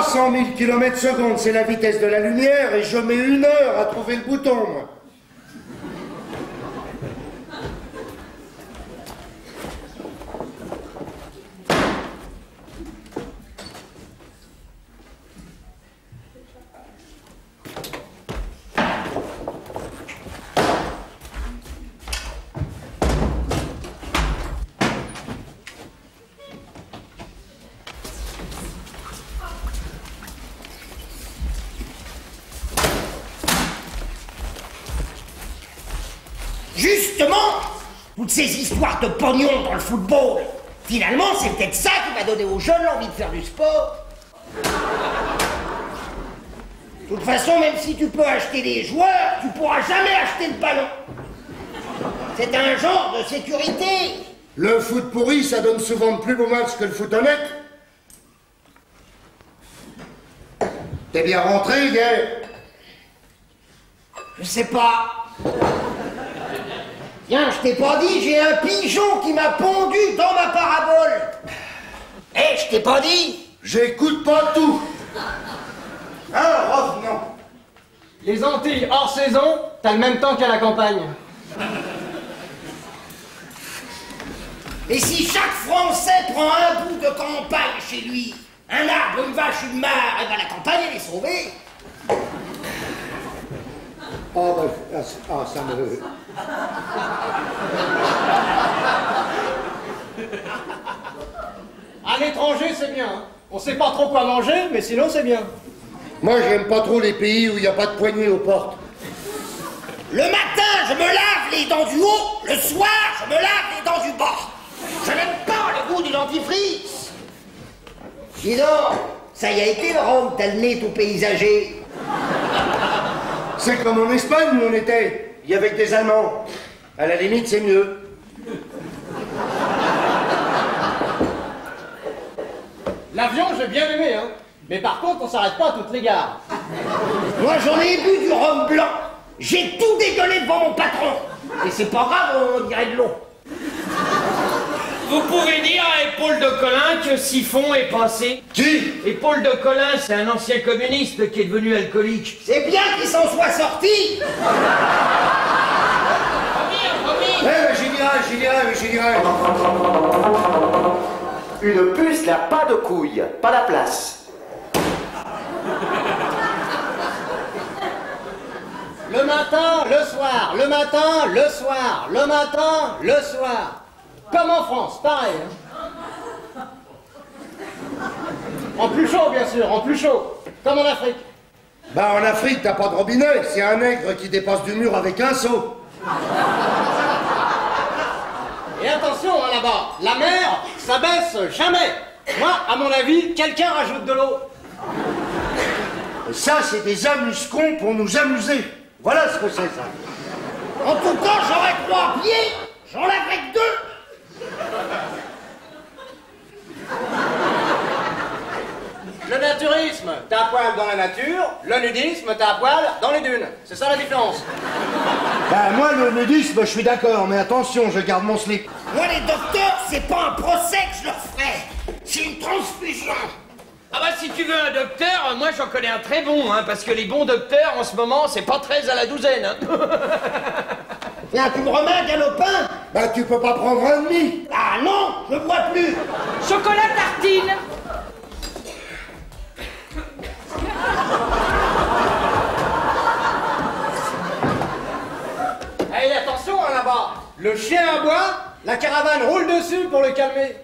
300 000 km/s, c'est la vitesse de la lumière, et je mets 1 heure à trouver le bouton, moi. Justement, toutes ces histoires de pognon dans le football, finalement, c'est peut-être ça qui va donner aux jeunes l'envie de faire du sport. De toute façon, même si tu peux acheter des joueurs, tu pourras jamais acheter le ballon. C'est un genre de sécurité. Le foot pourri, ça donne souvent de plus beaux matchs que le foot honnête. T'es bien rentré, hier? Je sais pas. Tiens, je t'ai pas dit, j'ai un pigeon qui m'a pondu dans ma parabole. Eh, je t'ai pas dit? J'écoute pas tout. Alors, revenons. Les Antilles hors saison, t'as le même temps qu'à la campagne. Et si chaque Français prend un bout de campagne chez lui, un arbre, une vache, une mare, et ben la campagne, elle est sauvée. Ça me... À l'étranger, c'est bien. Hein. On sait pas trop quoi manger, mais sinon, c'est bien. Moi, j'aime pas trop les pays où il n'y a pas de poignée aux portes. Le matin, je me lave les dents du haut, le soir, je me lave les dents du bas. Je n'aime pas le goût du dentifrice. Dis donc, ça y a été le Rhum, t'as le nez tout paysagé. C'est comme en Espagne où on était. Il y avait que des Allemands. À la limite, c'est mieux. L'avion, j'ai bien aimé, hein. Mais par contre, on s'arrête pas à toutes les gares. Moi, j'en ai bu du rhum blanc. J'ai tout dégueulé devant mon patron. Et c'est pas grave, on dirait de l'eau. Vous pouvez dire à Épaule de Colin que Siphon est passé? Qui? Épaule de Colin, c'est un ancien communiste qui est devenu alcoolique. C'est bien qu'il s'en soit sorti. J'y dirai. Une puce n'a pas de couilles, pas la place. Le matin, le soir, le matin, le soir, le matin, le soir. Comme en France, pareil. Hein. En plus chaud, bien sûr, en plus chaud. Comme en Afrique. Bah, en Afrique, t'as pas de robinet. C'est un nègre qui dépasse du mur avec un seau. Et attention, hein, là-bas, la mer, ça baisse jamais. Moi, à mon avis, quelqu'un rajoute de l'eau. Et ça, c'est des amuse-cons pour nous amuser. Voilà ce que c'est, ça. En tout cas, j'aurais 3 pieds, j'en laverais que 2. Le naturisme, t'as un poil dans la nature. Le nudisme, t'as un poil dans les dunes. C'est ça la différence. Bah, moi, le nudisme, je suis d'accord, mais attention, je garde mon slip. Moi, les docteurs, c'est pas un procès que je leur ferai. C'est une transfusion. Ah bah si tu veux un docteur, moi j'en connais un très bon, hein, parce que les bons docteurs en ce moment, c'est pas 13 à la douzaine. Hein. Tiens, tu me remets un galopin? Bah, tu peux pas prendre un demi. Ah non, je bois plus. Chocolat tartine. Hey, attention, hein, là-bas. Le chien aboie, la caravane roule dessus pour le calmer.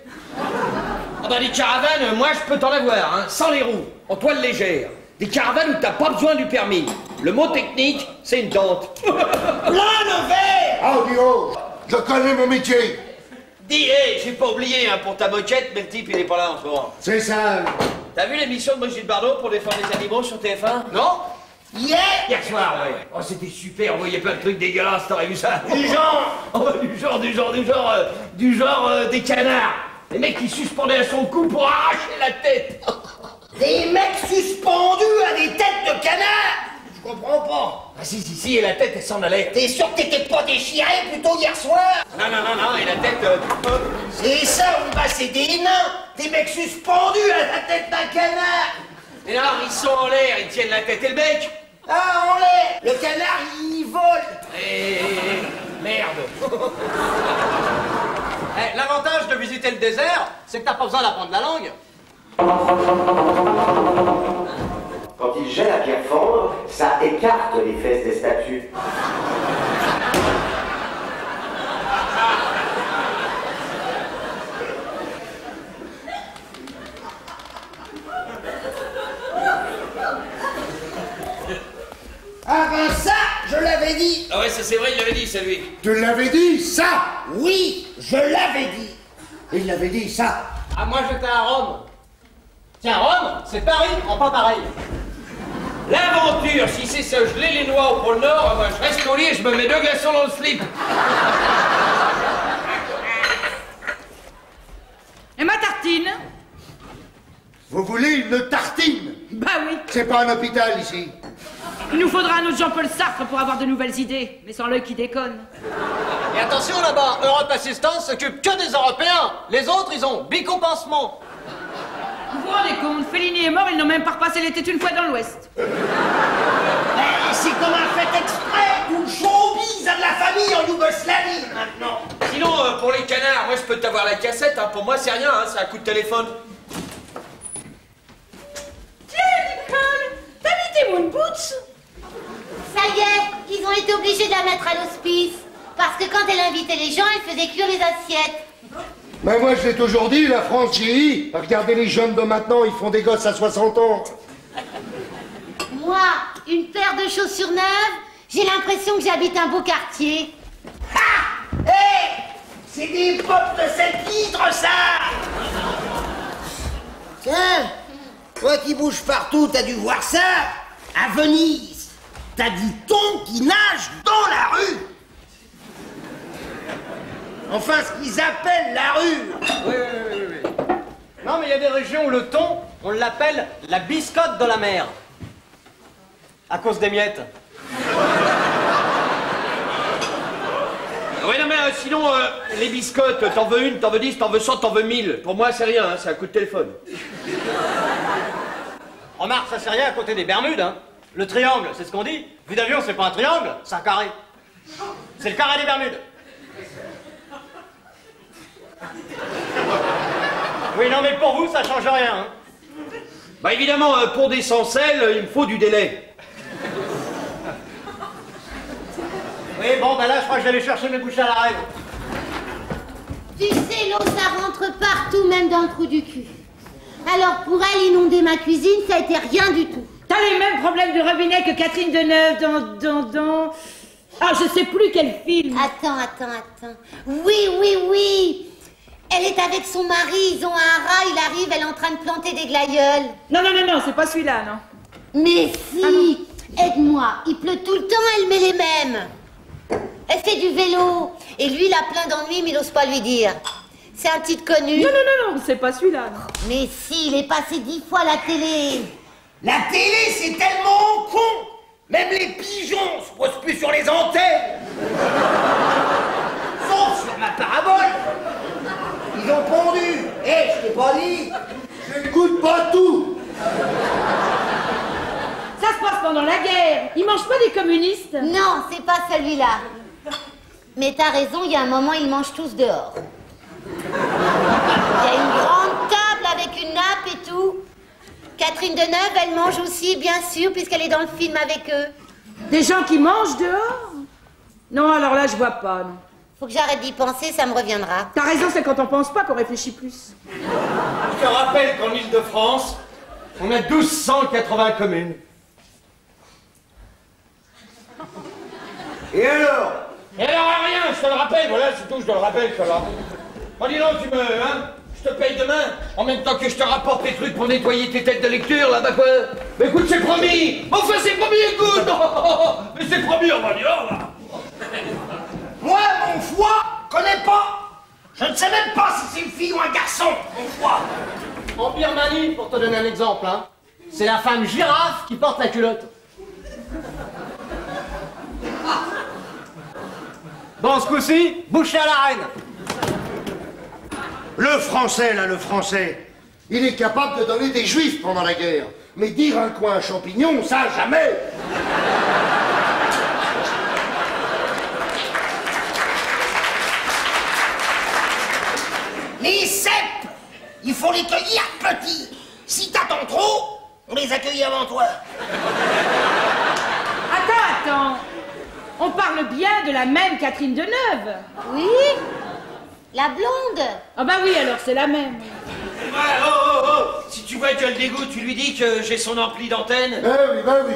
Ah bah des caravanes, moi je peux t'en avoir, hein, sans les roues, en toile légère. Des caravanes où t'as pas besoin du permis. Le mot technique, c'est une tente. Plein de verre. Ah, dis oh, je connais mon métier. Dis, hé, j'ai pas oublié, hein, pour ta moquette, mais le type il est pas là en ce moment. C'est ça. T'as vu l'émission de Brigitte Bardot pour défendre les animaux sur TF1? Non? Hier. Hier soir, ouais. Oh, c'était super, on voyait plein de trucs dégueulasses, t'aurais vu ça? Du genre. Oh, bah, du genre des canards. Les mecs qui suspendaient à son cou pour arracher la tête. Des mecs suspendus à des têtes de canard. Je comprends pas. Ah si, et la tête elle s'en allait. T'es sûr que t'étais pas déchiré plutôt hier soir? Non, et la tête... C'est ça, bah c'est des nains. Des mecs suspendus à la tête d'un canard. Et alors, ils sont en l'air, ils tiennent la tête et le bec. Ah, on l'est. Le canard, il vole. Merde. L'avantage de visiter le désert, c'est que t'as pas besoin d'apprendre la langue. Quand il gèle à pierre fondre, ça écarte les fesses des statues. Ah ben ça, je l'avais dit. Ah ouais, ça c'est vrai, il l'avait dit, ça lui. Tu l'avais dit, ça. Oui, je l'avais dit. Il l'avait dit, ça. Ah, moi j'étais à Rome. Tiens, Rome, c'est Paris, en pas pareil. L'aventure, si c'est ça, geler les noix au pôle Nord, moi je reste au lit et je me mets 2 glaçons dans le slip. Et ma tartine? Vous voulez une tartine? Bah oui. C'est pas un hôpital ici. Il nous faudra un autre Jean-Paul Sartre pour avoir de nouvelles idées, mais sans l'œil qui déconne. Et attention là-bas, Europe Assistance s'occupe que des Européens. Les autres, ils ont bico-pansement. Vous vous rendez compte, Fellini est mort, ils n'ont même pas repassé les têtes une fois dans l'Ouest. Mais c'est comme un fait exprès. Tout le showbiz a de la famille en Yougoslavie maintenant. Sinon, pour les canards, moi je peux t'avoir la cassette, hein. Pour moi c'est rien, hein. C'est un coup de téléphone. Tiens, Nicole, t'as mis tes moon boots? Ça y est, ils ont été obligés de la mettre à l'hospice. Parce que quand elle invitait les gens, elle faisait cuire les assiettes. Mais moi, je l'ai toujours dit, la France vieillit. Regardez les jeunes de maintenant, ils font des gosses à 60 ans. Moi, une paire de chaussures neuves, j'ai l'impression que j'habite un beau quartier. Ah, hé, c'est des potes de salpitre, ça. Tiens, toi qui bouges partout, t'as dû voir ça. À Venise, t'as du thon qui nage dans la rue. Enfin, ce qu'ils appellent la rue. Oui. Non, mais il y a des régions où le thon, on l'appelle la biscotte de la mer. À cause des miettes. Ouais, non, mais sinon, les biscottes, t'en veux une, t'en veux 10, t'en veux 100, t'en veux 1000. Pour moi, c'est rien, hein, c'est un coup de téléphone. Remarque, ça c'est rien à côté des Bermudes, hein. Le triangle, c'est ce qu'on dit. Vue d'avion, c'est pas un triangle, c'est un carré. C'est le carré des Bermudes. Oui, non, mais pour vous, ça change rien, hein. Bah évidemment, pour des sans-sel, il me faut du délai. Oui, bon, bah là, je crois que je vais aller chercher mes bouchées à la reine. Tu sais, l'eau, ça rentre partout, même dans le trou du cul. Alors, pour elle, inonder ma cuisine, ça a été rien du tout. T'as les mêmes problèmes de robinet que Catherine Deneuve dans... Ah, je sais plus quel film. Attends. Oui. Elle est avec son mari, ils ont un rat, il arrive, elle est en train de planter des glaïeuls. Non, c'est pas celui-là, non. Mais si, aide-moi, il pleut tout le temps, elle met les mêmes. Elle fait du vélo, et lui, il a plein d'ennuis, mais il n'ose pas lui dire. C'est un titre connu. Non, c'est pas celui-là, non. Mais si, il est passé 10 fois à la télé. La télé, c'est tellement con. Même les pigeons se posent plus sur les antennes. Sauf sur ma parabole. Ils ont pondu. Je t'ai pas dit. Je n'écoute pas tout. Ça se passe pendant la guerre. Ils mangent pas des communistes. Non, c'est pas celui-là. Mais t'as raison, il y a un moment, ils mangent tous dehors. Il y a une grande table avec une nappe et tout. Catherine Deneuve, elle mange aussi, bien sûr, puisqu'elle est dans le film avec eux. Des gens qui mangent dehors? Non, alors là, je vois pas, non. Faut que j'arrête d'y penser, ça me reviendra. T'as raison, c'est quand on pense pas qu'on réfléchit plus. Je te rappelle qu'en Île-de-France, on a 1280 communes. Et alors? Et alors, rien, je te le rappelle, voilà, c'est tout, je te le rappelle, ça va. Oh, dis donc, je te paye demain, en même temps que je te rapporte les trucs pour nettoyer tes têtes de lecture, là, bah quoi. Mais écoute, c'est promis. Enfin, c'est promis, écoute. Mais c'est promis, on va dire, là. Moi, mon foie, connais pas. Je ne sais même pas si c'est une fille ou un garçon, mon foie. En Birmanie, pour te donner un exemple, hein, c'est la femme girafe qui porte la culotte. Bon, ce coup-ci, bouchée à la reine. Le français, il est capable de donner des juifs pendant la guerre. Mais dire un coin champignon, ça, jamais. Les cèpes, il faut les cueillir petits. Si t'attends trop, on les accueille avant toi. Attends. On parle bien de la même Catherine Deneuve. Oui, la blonde. Ah bah oui, alors c'est la même. Ouais, oh. Si tu vois que le dégoût, tu lui dis que j'ai son ampli d'antenne. Bah oui.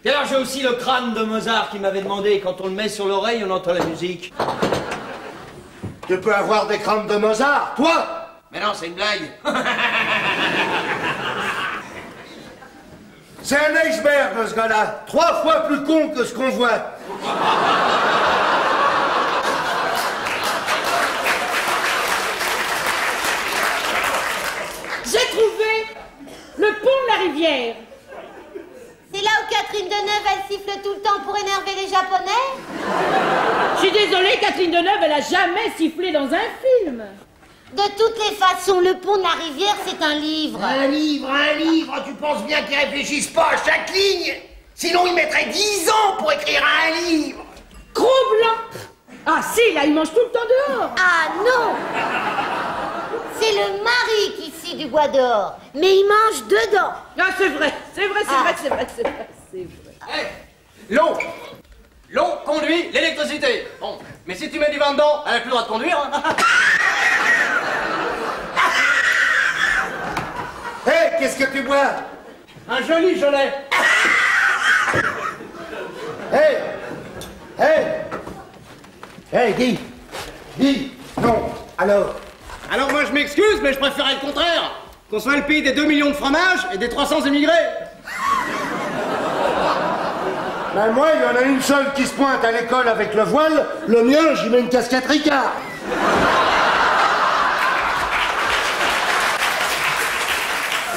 Et alors j'ai aussi le crâne de Mozart qui m'avait demandé, quand on le met sur l'oreille, on entend la musique. Tu peux avoir des crânes de Mozart, toi? Mais non, c'est une blague. C'est un iceberg, ce gars-là. 3 fois plus con que ce qu'on voit. J'ai trouvé le pont de la rivière. C'est là où Catherine Deneuve, elle siffle tout le temps pour énerver les Japonais? Je suis désolée, Catherine Deneuve, elle a jamais sifflé dans un film. De toutes les façons, le pont de la rivière, c'est un livre. Un livre, tu penses bien qu'ils réfléchissent pas à chaque ligne? Sinon, ils mettraient 10 ans pour écrire un livre. Cro-Blanc. Ah si, là, il mange tout le temps dehors. Ah non! C'est le mari qui scie du bois dehors, mais il mange dedans. Ah, c'est vrai. L'eau conduit l'électricité. Bon, mais si tu mets du vin dedans, elle n'a plus le droit de conduire. Hein. Hé, qu'est-ce que tu bois? Un joli gelé. Hé, dis, non, alors. Alors moi je m'excuse, mais je préférais le contraire. Qu'on soit le pays des 2 millions de fromages et des 300 émigrés. Ben moi, il y en a une seule qui se pointe à l'école avec le voile, le mien, j'y mets une casquette Ricard.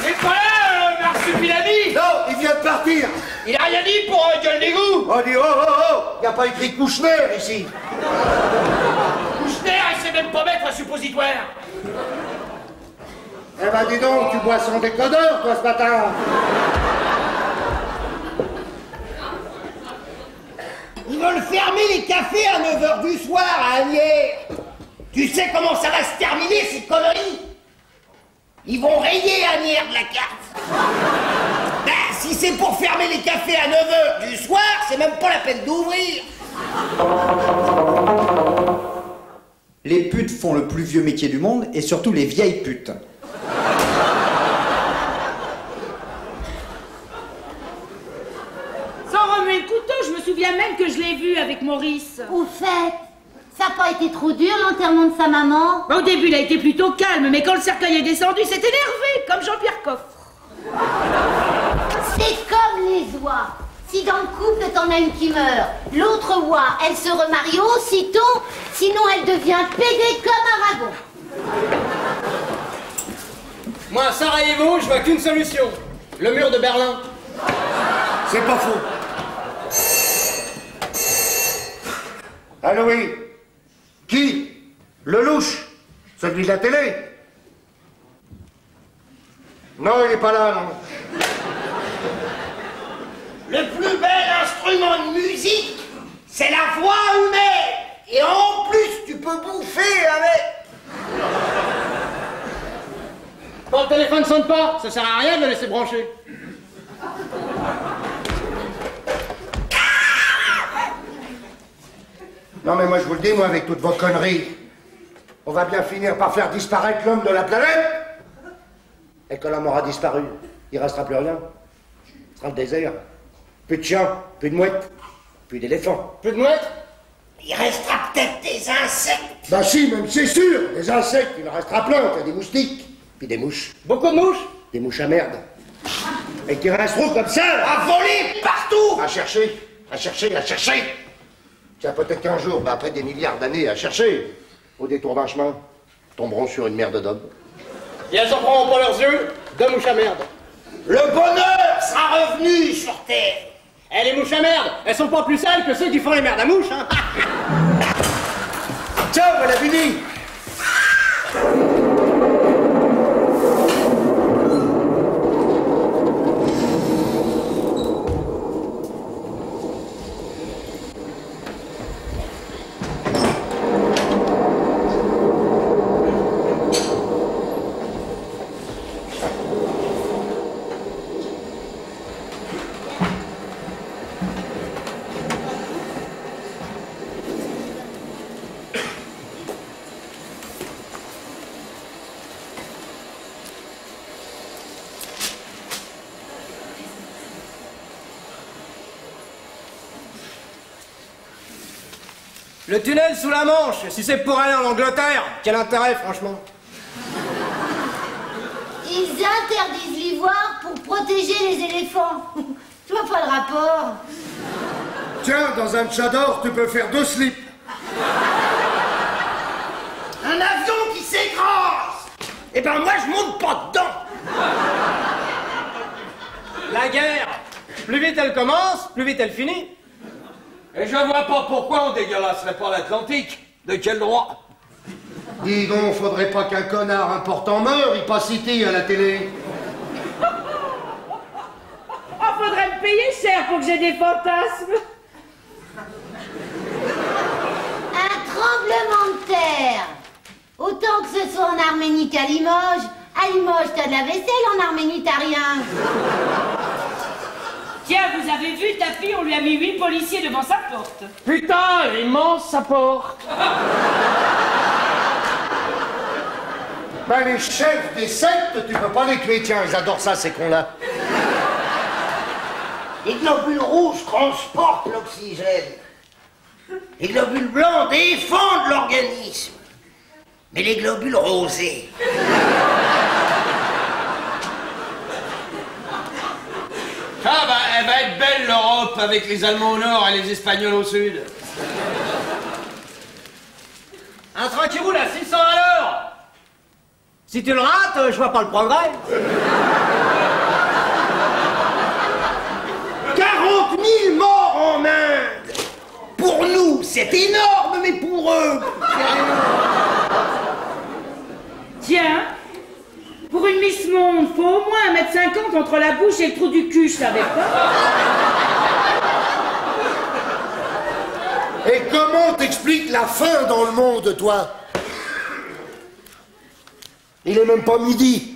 Il est pas là, Marsupilami. Non, il vient de partir. Il a rien dit pour gueule d'égout. On dit il n'y a pas écrit Kouchner ici. Kouchner, il sait même pas mettre un suppositoire. Eh ben dis donc, tu bois sans décodeur, toi, ce matin. Ils veulent fermer les cafés à 9h du soir à Agnières. Tu sais comment ça va se terminer, ces conneries? Ils vont rayer Agnières de la carte. Ben, si c'est pour fermer les cafés à 9h du soir, c'est même pas la peine d'ouvrir. Les putes font le plus vieux métier du monde, et surtout les vieilles putes. Sans remuer le couteau, je me souviens même que je l'ai vu avec Maurice. Au fait, ça n'a pas été trop dur l'enterrement de sa maman? Au début, il a été plutôt calme, mais quand le cercueil est descendu, il s'est énervé, comme Jean-Pierre Coff. C'est comme les oies. Si dans le couple t'en as une qui meurt, l'autre oie, elle se remarie aussitôt, sinon elle devient pédée comme un wagon. Moi à Sarajevo, je vois qu'une solution. Le mur de Berlin. C'est pas faux. Allô, oui. Qui? Le louche? Celui de la télé? Non, il est pas là, non. Le plus bel instrument de musique, c'est la voix humaine. Et en plus, tu peux bouffer avec. Quand le téléphone sonne pas, ça sert à rien de le laisser brancher. Non, mais moi, je vous le dis, moi, avec toutes vos conneries, on va bien finir par faire disparaître l'homme de la planète. Et quand l'homme aura disparu, il restera plus rien. Ce sera le désert. Plus de chiens, plus de mouettes, plus d'éléphants. Plus de mouettes? Il restera peut-être des insectes. Bah si, même c'est sûr, des insectes, il en restera plein, qu'il y a des moustiques, puis des mouches. Beaucoup de mouches? Des mouches à merde. Et qui resteront comme ça, À voler partout. à chercher, à chercher, à chercher. Tiens, peut-être qu'un jour, bah, après des milliards d'années à chercher, au détour d'un chemin, tomberont sur une merde d'homme. Et elles en prendront pas leurs yeux, deux mouches à merde. Le bonheur sera revenu sur Terre. Eh, les mouches à merde, elles sont pas plus sales que ceux qui font les merdes à mouches, hein. Ciao, voilà fini. Le tunnel sous la Manche, si c'est pour aller en Angleterre, quel intérêt, franchement? Ils interdisent l'ivoire pour protéger les éléphants. Tu vois pas le rapport? Tiens, dans un tchador, tu peux faire 2 slips. Un avion qui s'écrase! Eh ben moi je monte pas dedans! La guerre, plus vite elle commence, plus vite elle finit. Et je vois pas pourquoi on dégueulasserait pas l'Atlantique. De quel droit? Dis donc, faudrait pas qu'un connard important meure, il passe ici à la télé. Oh, faudrait me payer cher pour que j'ai des fantasmes. Un tremblement de terre. Autant que ce soit en Arménie qu'à Limoges. À Limoges, t'as de la vaisselle, en Arménie, t'as rien. Tiens, vous avez vu, Tapi, on lui a mis 8 policiers devant sa porte. Putain, elle est immense sa porte. Ben les chefs des sectes, tu peux pas les tuer, tiens, ils adorent ça, ces cons-là. Les globules rouges transportent l'oxygène. Les globules blancs défendent l'organisme. Mais les globules rosés... Ah bah, elle va être belle l'Europe avec les Allemands au nord et les Espagnols au sud. Un train qui roule à 600 à l'heure. Si tu le rates, je vois pas le progrès. 40 000 morts en Inde! Pour nous, c'est énorme, mais pour eux... Tiens, pour une Miss Monde, faut au moins 1,50 m entre la bouche et le trou du cul, je savais pas. Et comment t'expliques la faim dans le monde, toi? Il est même pas midi.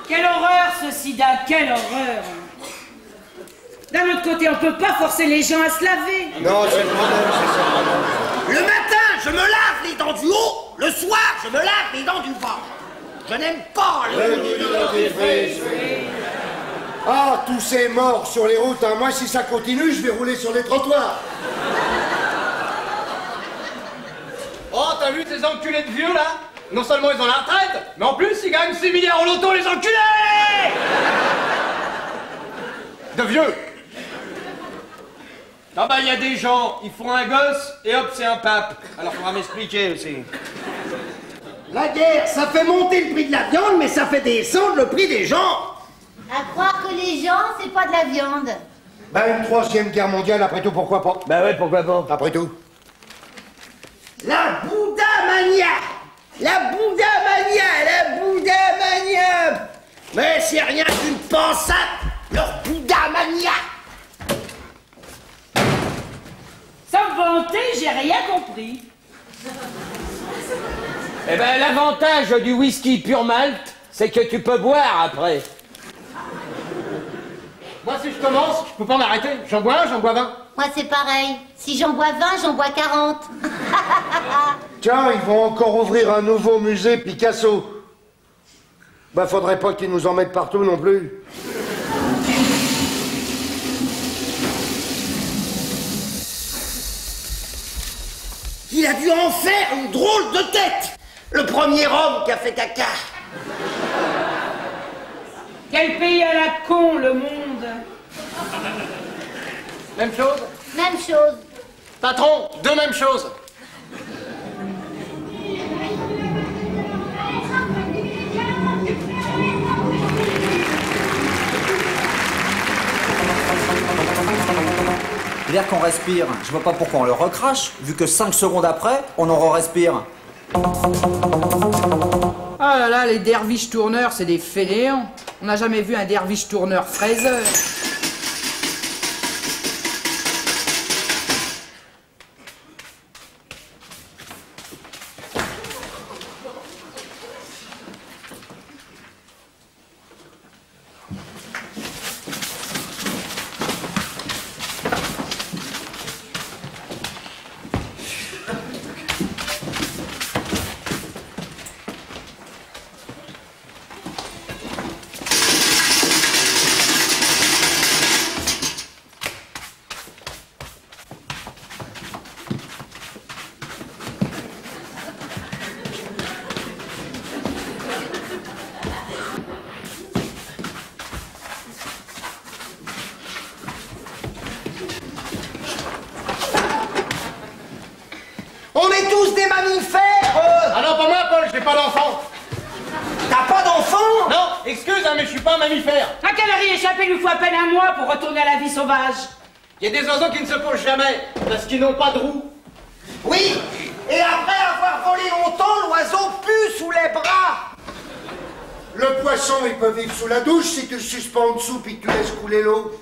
Quelle horreur ce sida, quelle horreur. D'un autre côté, on peut pas forcer les gens à se laver. Non, c'est le problème, c'est ça. Le matin, je me lave les dents du haut. Le soir, je me lave les dents du bas. Je n'aime pas les... Ah, tous ces morts sur les routes, hein. Moi, si ça continue, je vais rouler sur les trottoirs. Oh, t'as vu ces enculés de vieux, là? Non seulement ils ont la retraite, mais en plus ils gagnent 6 milliards au loto, les enculés! De vieux. Ah bah, il y a des gens, ils font un gosse et hop, c'est un pape. Alors, faudra m'expliquer aussi. La guerre, ça fait monter le prix de la viande, mais ça fait descendre le prix des gens. À croire que les gens, c'est pas de la viande. Ben, une 3e guerre mondiale, après tout, pourquoi pas? Bah ouais, pourquoi pas? Après tout. La Bouddha-mania! La Bouddha-mania! La Bouddha-mania! Mais c'est rien qu'une pensade, leur Bouddha-mania! Sans me vanter, j'ai rien compris. Eh ben, l'avantage du whisky pur malt, c'est que tu peux boire après. Moi, si je commence, je peux pas m'arrêter. J'en bois un, j'en bois 20. Moi, c'est pareil. Si j'en bois 20, j'en bois 40. Tiens, ils vont encore ouvrir un nouveau musée Picasso. Bah, faudrait pas qu'ils nous en mettent partout non plus. Il a dû en faire une drôle de tête! Le premier homme qui a fait caca! Quel pays à la con, le monde. Même chose? Même chose. Patron, deux mêmes choses. L'air qu'on respire, je vois pas pourquoi on le recrache, vu que 5 secondes après, on en re-respire. Ah là là, les derviches tourneurs, c'est des fainéants. On n'a jamais vu un derviche tourneur fraiseur. j'ai pas d'enfant. T'as pas d'enfant? Non, excuse, hein, mais je suis pas un mammifère. Un canari échappé lui faut à peine un mois pour retourner à la vie sauvage. Il y a des oiseaux qui ne se posent jamais, parce qu'ils n'ont pas de roue. Oui, et après avoir volé longtemps, l'oiseau pue sous les bras. Le poisson, il peut vivre sous la douche si tu le suspends en dessous puis que tu laisses couler l'eau.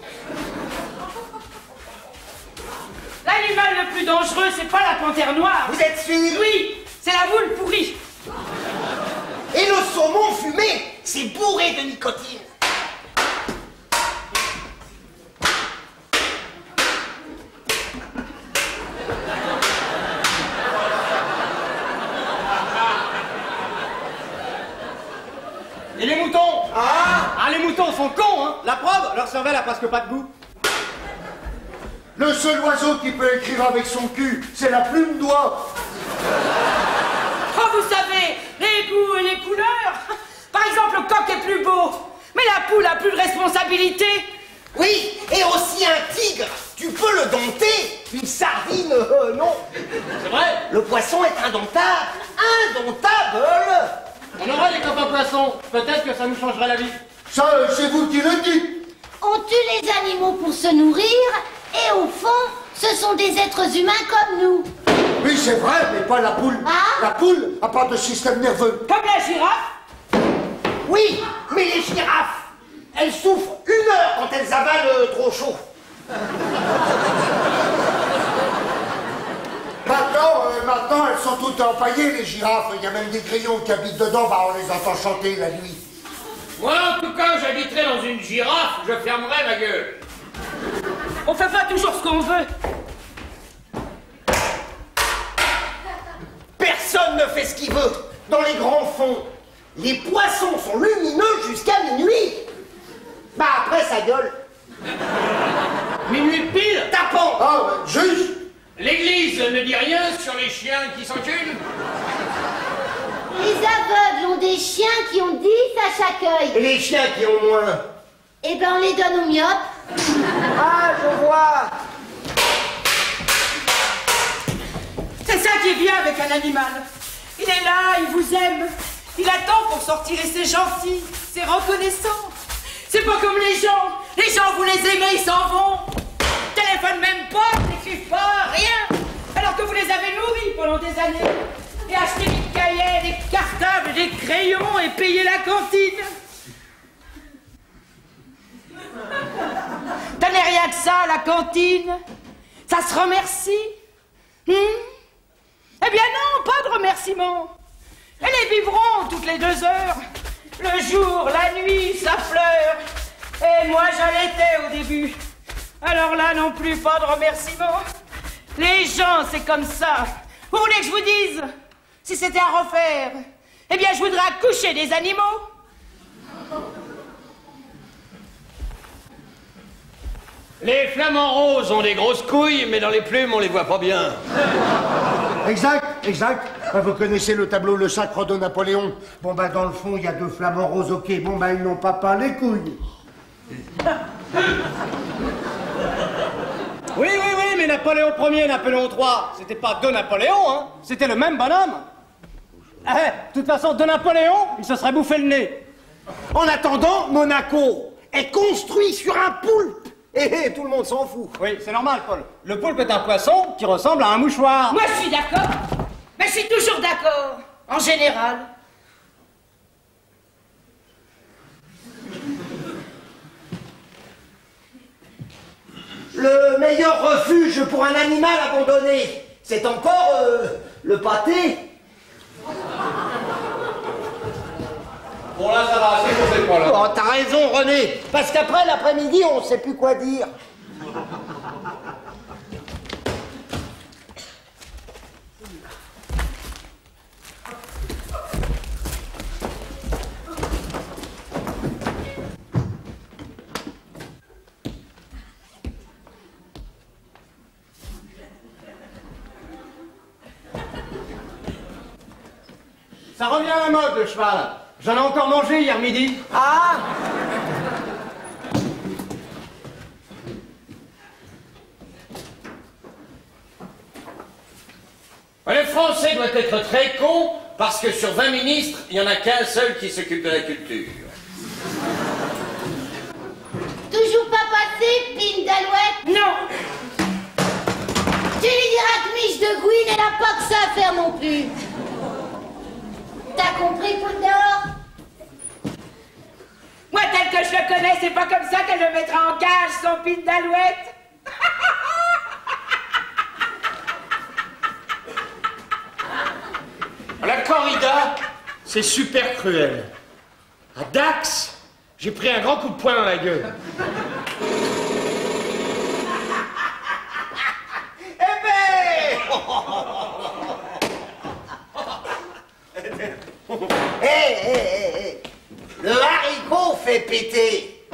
L'animal le plus dangereux, c'est pas la panthère noire. Vous êtes sûr? Oui, c'est la boule pourrie. Et le saumon fumé, c'est bourré de nicotine. Et les moutons? Ah, les moutons sont cons, hein. La preuve, leur cervelle a presque pas de goût. Le seul oiseau qui peut écrire avec son cul, c'est la plume d'oie. Oh, vous savez, les goûts et les couleurs. Par exemple, le coq est plus beau, mais la poule a plus de responsabilité. Oui, et aussi un tigre, tu peux le dompter. Une sardine, non. C'est vrai? Le poisson est indomptable. Indomptable. On aurait les copains poissons. Peut-être que ça nous changerait la vie. Ça, c'est vous qui le dites. On tue les animaux pour se nourrir, et au fond, ce sont des êtres humains comme nous. Oui, c'est vrai, mais pas la poule. Ah? La poule n'a pas de système nerveux. Comme la girafe. Oui, mais les girafes, elles souffrent 1 heure quand elles avalent trop chaud. Maintenant, elles sont toutes empaillées, les girafes. Il y a même des grillons qui habitent dedans. Bah, on les entend chanter la nuit. Moi, en tout cas, j'habiterai dans une girafe, je fermerai ma gueule. On fait pas toujours ce qu'on veut. Personne ne fait ce qu'il veut. Dans les grands fonds, les poissons sont lumineux jusqu'à minuit. Bah après, ça gueule. Minuit pile. Tapant. Ah, juste. L'église ne dit rien sur les chiens qui s'enculent. Les aveugles ont des chiens qui ont 10 à chaque œil. Et les chiens qui ont moins. Eh ben, on les donne aux myopes. Ah, je vois. C'est ça qui est bien avec un animal. Il est là, il vous aime. Il attend pour sortir et c'est gentil, c'est reconnaissant. C'est pas comme les gens. Les gens, vous les aimez, ils s'en vont. Téléphone même pas, n'écrivent pas, rien. Alors que vous les avez nourris pendant des années. Et acheté des cahiers, des cartables, des crayons et payé la cantine. Tenez rien que ça, la cantine. Ça se remercie. Eh bien non, pas de remerciement. Et les biberons toutes les 2 heures. Le jour, la nuit, ça pleure. Et moi, j'allaitais au début. Alors là non plus, pas de remerciement. Les gens, c'est comme ça. Vous voulez que je vous dise? Si c'était à refaire, eh bien, je voudrais accoucher des animaux. Les flamants roses ont des grosses couilles, mais dans les plumes, on les voit pas bien. Exact, exact. Ben, vous connaissez le tableau Le Sacre de Napoléon. Bon, ben, dans le fond, il y a 2 flamants roses, ok. Bon, ben, ils n'ont pas peint les couilles. Oui, mais Napoléon Ier et Napoléon III, c'était pas 2 Napoléons, hein. C'était le même bonhomme. De toute façon, de Napoléon, il se serait bouffé le nez. En attendant, Monaco est construit sur un poulpe. Et tout le monde s'en fout. Oui, c'est normal, Paul. Le poulpe est un poisson qui ressemble à un mouchoir. Moi, je suis d'accord. Mais je suis toujours d'accord. En général. Le meilleur refuge pour un animal abandonné, c'est encore le pâté. Bon, là, ça va, c'est bon, c'est pas là. Oh, t'as raison, René, parce qu'après l'après-midi, on sait plus quoi dire. Ça revient à la mode, le cheval. J'en ai encore mangé hier midi. Ah! Le Français doit être très con Parce que sur 20 ministres, il n'y en a qu'un seul qui s'occupe de la culture. Toujours pas passé, pine d'alouette? Non. Tu lui diras que Miche de Gouine, elle a pas que ça à faire non plus. T'as compris, Poule d'Or? Moi, tel que je le connais, c'est pas comme ça qu'elle le mettra en cage, son pine d'alouette. La corrida, c'est super cruel. À Dax, j'ai pris un grand coup de poing dans la gueule. Le haricot fait péter.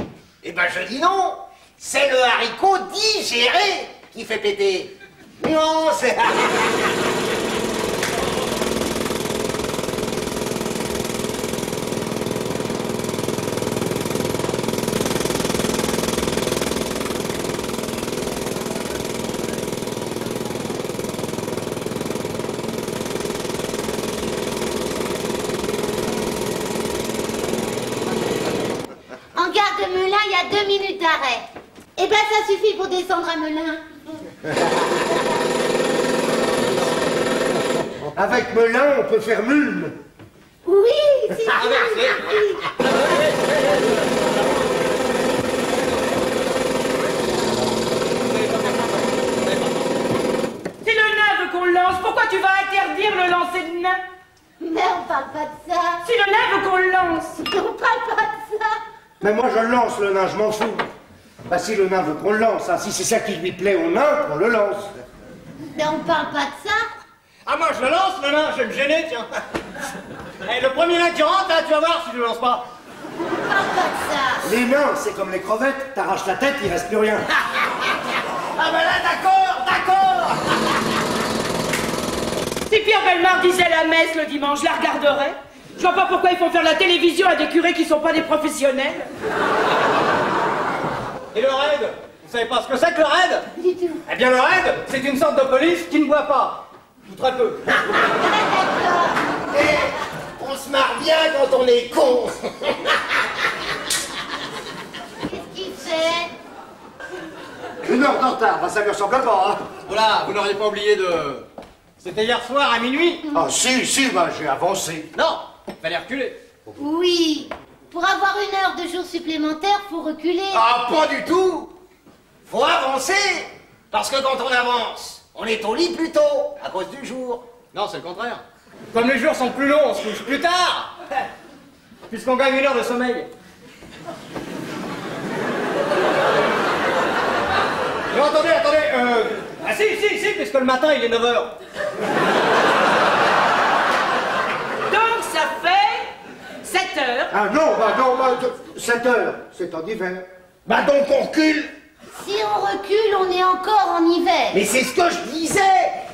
Eh ben je dis non, c'est le haricot digéré qui fait péter. Non, c'est... En gare de Melun, il y a 2 minutes d'arrêt. Eh ben, ça suffit pour descendre à Melun. Avec Melun, on peut faire Mulne. Oui, c'est Ah, Si le nain veut qu'on le lance, pourquoi tu vas interdire le lancer de nain? Mais on parle pas de ça. Si le nain veut qu'on le lance. On parle pas de ça. Mais moi, je le lance, le nain, je m'en fous. Bah, si le nain veut qu'on le lance, hein, si c'est ça qui lui plaît au nain, on le lance. Mais on parle pas de ça. Ah, moi je le lance, le nain, je vais me gêner, tiens. Eh, le premier nain qui rentre, là, tu vas voir si je le lance pas. On parle pas de ça. Les nains, c'est comme les crevettes, t'arraches la tête, il reste plus rien. Ah ben là, d'accord, d'accord. Si Pierre Bellemare disait la messe le dimanche, je la regarderais. Je vois pas pourquoi ils font faire la télévision à des curés qui sont pas des professionnels. Et le raid? Vous savez pas ce que c'est que le raid? Du tout. Eh bien, le raid, c'est une sorte de police qui ne boit pas. Ou très peu. Eh, on se marre bien quand on est con. Qu'est-ce qu'il fait? 1 heure de retard, bah, ça lui ressemble pas, hein. Voilà, vous n'auriez pas oublié de... C'était hier soir à minuit? Ah, si, bah, j'ai avancé. Non, fallait reculer. Oui. Pour avoir 1 heure de jour supplémentaire, faut reculer. Ah, pas du tout. Faut avancer. Parce que quand on avance, on est au lit plus tôt, à cause du jour. Non, c'est le contraire. Comme les jours sont plus longs, on se couche plus tard. Puisqu'on gagne 1 heure de sommeil. Non, attendez. Ah si, puisque le matin, il est 9h. Donc ça fait 7 heures. Ah non, 7 heures, c'est en hiver. Bah donc on recule. Si on recule, on est encore en hiver. Mais c'est ce que je disais.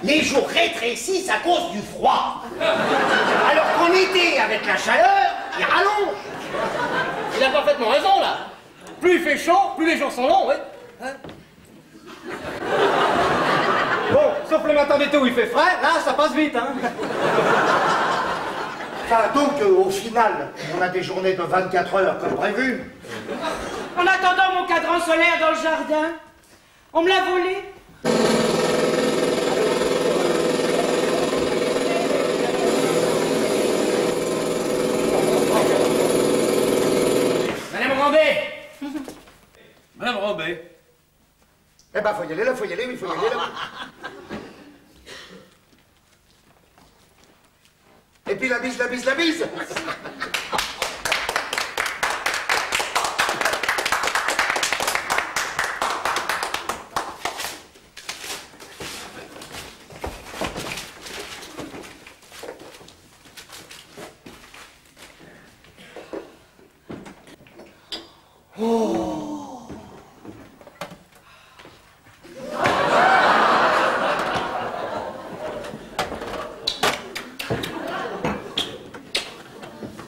Les jours rétrécissent à cause du froid. Alors qu'en été, avec la chaleur, il rallonge. Il a parfaitement raison, là. Plus il fait chaud, plus les jours sont longs, oui. Hein? Bon, sauf le matin d'été où il fait frais, là, ça passe vite, hein. Enfin, donc, au final, on a des journées de 24 heures comme prévu. En attendant mon cadran solaire dans le jardin, on me l'a volé. Madame Rambé. Madame Rambé. Eh ben, faut y aller là, oui, faut y aller là. Et puis la bise.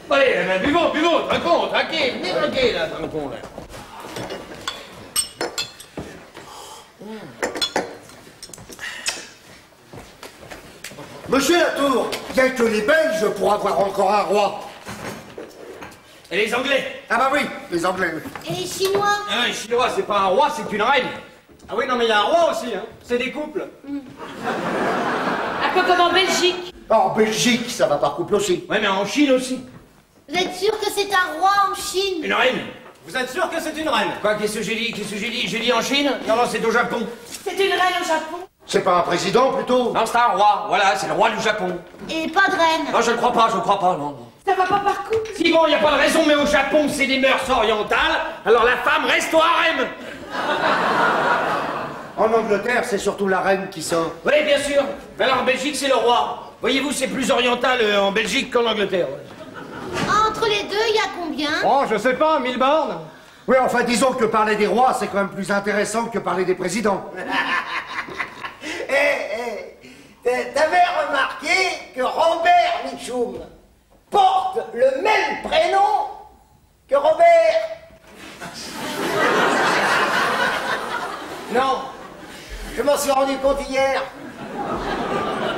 Allez, buvons, tranquille, venez tranquille, là, tranquille, là. Monsieur Latour, rien que les Belges pour avoir encore un roi. Et les Anglais? Ah bah oui, les Anglais. Et les Chinois? Ah, les Chinois, c'est pas un roi, c'est une reine. Ah oui, non, mais il y a un roi aussi, hein. C'est des couples. Un peu comme en Belgique. En Belgique, ça va par couple aussi. Ouais, mais en Chine aussi. Vous êtes sûr que c'est un roi en Chine? Une reine. Vous êtes sûr que c'est une reine? Quoi, qu'est-ce que j'ai dit? Qu'est-ce que j'ai dit? J'ai dit en Chine? Non, non, c'est au Japon. C'est une reine au Japon. C'est pas un président, plutôt? Non, c'est un roi. Voilà, c'est le roi du Japon. Et pas de reine? Non, je ne crois pas, non. Ça va pas par couple? Si bon, il n'y a pas de raison, mais au Japon, c'est des mœurs orientales, alors la femme reste au harem. En Angleterre, c'est surtout la reine qui sort. Oui, bien sûr. Mais alors en Belgique, c'est le roi. Voyez-vous, c'est plus oriental en Belgique qu'en Angleterre. Entre les deux, il y a combien? Oh, je sais pas, 1000 bornes. Oui, enfin, disons que parler des rois, c'est quand même plus intéressant que parler des présidents. T'avais remarqué que Robert Mitchum porte le même prénom que Robert? Non, je m'en suis rendu compte hier,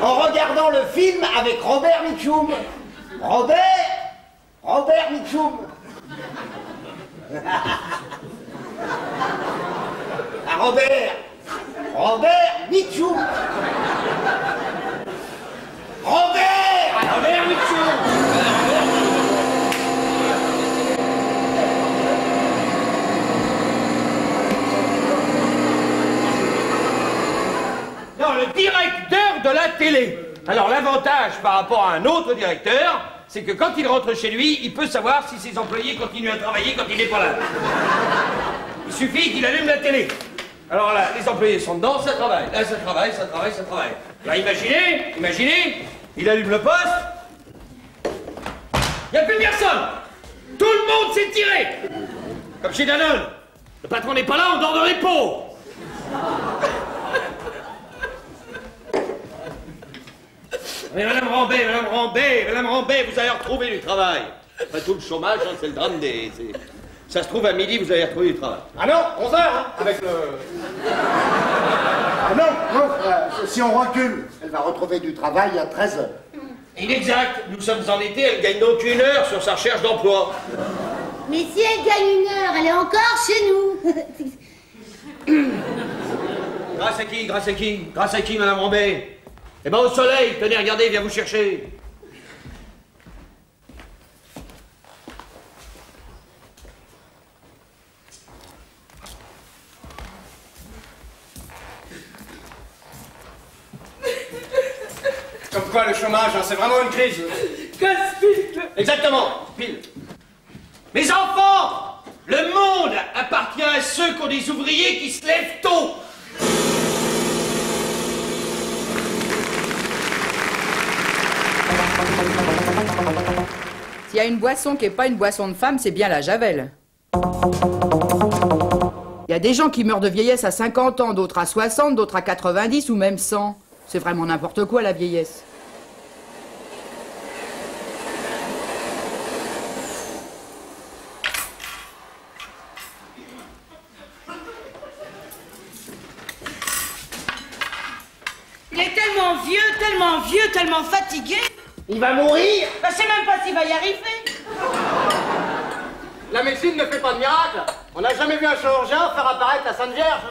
en regardant le film avec Robert Mitchum. Robert Mitchum. Ah, Robert Mitchum. Robert Mitchum. Non, le directeur de la télé. Alors l'avantage par rapport à un autre directeur, c'est que quand il rentre chez lui, il peut savoir si ses employés continuent à travailler quand il n'est pas là. Il suffit qu'il allume la télé. Alors là, les employés sont dedans, ça travaille. Là, ça travaille. Là, imaginez, il allume le poste. Il n'y a plus personne. Tout le monde s'est tiré. Comme chez Danone. Le patron n'est pas là, on dort de repos. Mais Madame Rambé, vous allez retrouver du travail. Pas tout le chômage, hein, c'est le drame des... Ça se trouve, à midi, vous allez retrouver du travail. Ah non, 11 heures, hein, avec le... Ah non, si on recule, elle va retrouver du travail à 13h. Inexact. Nous sommes en été, elle gagne donc 1 heure sur sa recherche d'emploi. Mais si elle gagne 1 heure, elle est encore chez nous. Grâce à qui, Madame Rambé? Eh ben au soleil, tenez, regardez, il vient vous chercher. Comme quoi, le chômage, hein, c'est vraiment une crise. Casse-pique. Exactement, pile. Mes enfants, le monde appartient à ceux qui ont des ouvriers qui se lèvent tôt. S'il y a une boisson qui n'est pas une boisson de femme, c'est bien la Javel. Il y a des gens qui meurent de vieillesse à 50 ans, d'autres à 60, d'autres à 90 ou même 100. C'est vraiment n'importe quoi, la vieillesse. Il est tellement vieux, tellement fatigué. Il va mourir. Je sais même pas s'il va y arriver. La médecine ne fait pas de miracle. On n'a jamais vu un chirurgien faire apparaître la Sainte Vierge.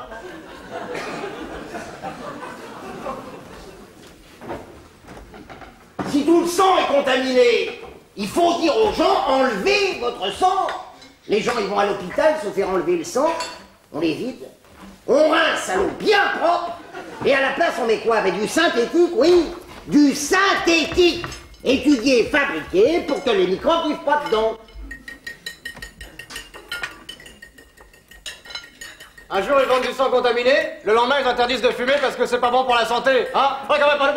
Si tout le sang est contaminé, il faut dire aux gens, enlevez votre sang. Les gens, ils vont à l'hôpital se faire enlever le sang, on les vide, on rince à l'eau bien propre, et à la place, on met quoi? Avec du synthétique, oui, du synthétique, étudié, fabriqué, pour que les microbes ne vivent pas dedans. Un jour, ils vendent du sang contaminé, le lendemain, ils interdisent de fumer parce que c'est pas bon pour la santé. Hein? Ouais, quand même, pas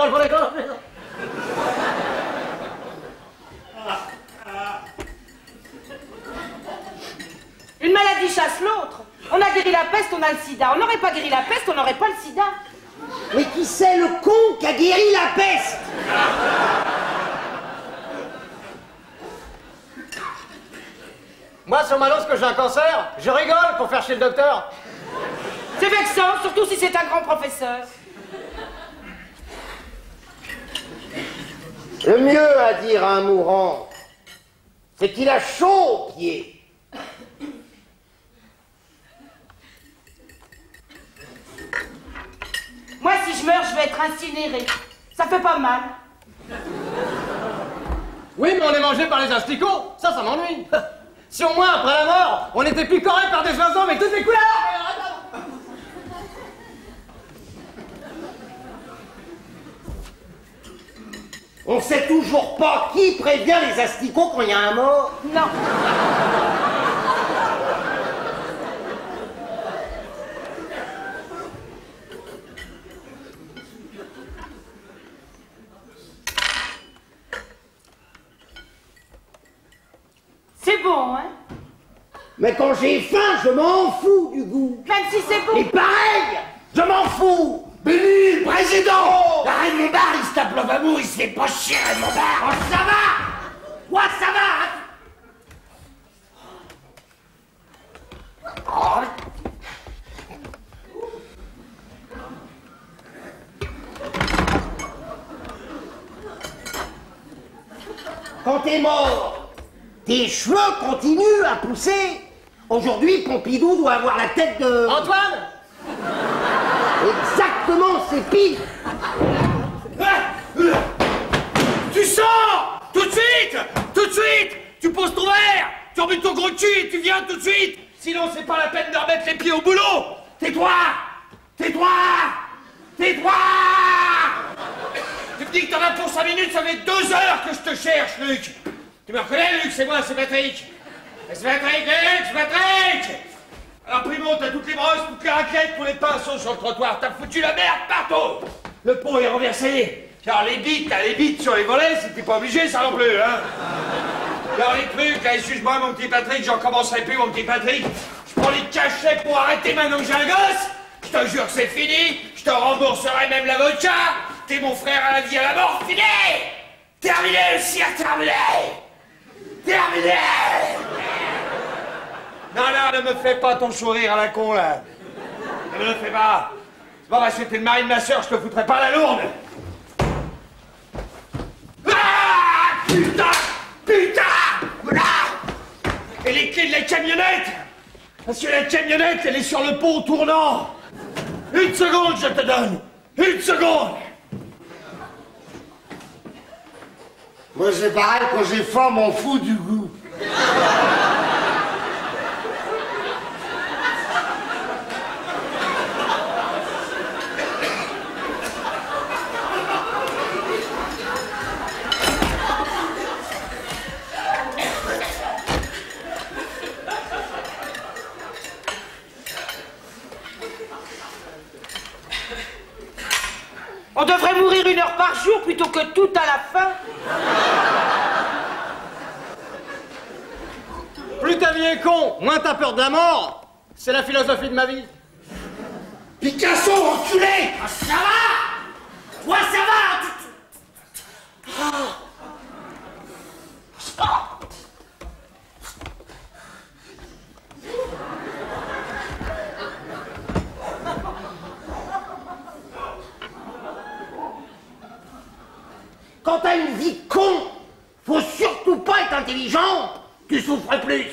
Une maladie chasse l'autre. On a guéri la peste, on a le sida. On n'aurait pas guéri la peste, on n'aurait pas le sida. Mais qui c'est le con qui a guéri la peste? Moi, sur ma lance que j'ai un cancer, je rigole pour faire chier le docteur. C'est vexant, surtout si c'est un grand professeur. Le mieux à dire à un mourant, c'est qu'il a chaud au pied. Moi, si je meurs, je vais être incinérée. Ça fait pas mal. Oui, mais on est mangé par les asticots. Ça m'ennuie. Si au moins, après la mort, on était picorés par des oiseaux avec toutes les couleurs. On sait toujours pas qui prévient les asticots quand il y a un mort. Non. C'est bon, hein? Mais quand j'ai faim, je m'en fous du goût. Même si c'est bon. Et pareil, je m'en fous. Béni, le président! La Raymond Barre, il se tape l'homme amour, il se fait pas chier, Raymond Barre. Oh, ça va? Toi, ça va? Oh. Quand t'es mort, tes cheveux continuent à pousser. Aujourd'hui, Pompidou doit avoir la tête de... Antoine! Exactement, c'est pire. Tu sors! Tout de suite! Tout de suite! Tu poses ton verre! Tu remets ton gros cul et tu viens tout de suite! Sinon, c'est pas la peine de remettre les pieds au boulot! Tais-toi! Tais-toi! Tais-toi! Tu me dis que t'en as pour 5 minutes, ça fait 2 heures que je te cherche, Luc! Tu me reconnais, Luc? C'est moi, c'est Patrick! C'est Patrick, Luc! C'est Patrick! Alors, Primo, t'as toutes les brosses, toutes les raclettes pour les pinceaux sur le trottoir. T'as foutu la merde partout! Le pont est renversé. Alors, les bites sur les volets, c'était pas obligé, ça non plus, hein? Alors, les trucs, là, excuse-moi, mon petit Patrick, j'en commencerai plus, mon petit Patrick. Je prends les cachets pour arrêter maintenant que j'ai un gosse. Je te jure que c'est fini. Je te rembourserai même la vodka. T'es mon frère à la vie, à la mort, fini! Terminé, le cirque, terminé! Terminé! Non, non, ne me fais pas ton sourire à la con, là. Ne me le fais pas. C'est pas parce que t'es le mari de ma soeur, je te foutrais pas la lourde. Ah! Putain! Putain! Voilà! Et les clés de la camionnette? Parce que la camionnette, elle est sur le pont tournant. 1 seconde, je te donne. 1 seconde. Moi, c'est pareil, quand j'ai faim, m'en fous du goût. On devrait mourir 1 heure par jour plutôt que tout à la fin. Plus ta vie est con, moins t'as peur de la mort. C'est la philosophie de ma vie. Picasso, enculé! Ah, ça va? Toi, ça va? Quand t'as une vie de con, faut surtout pas être intelligent, tu souffres plus.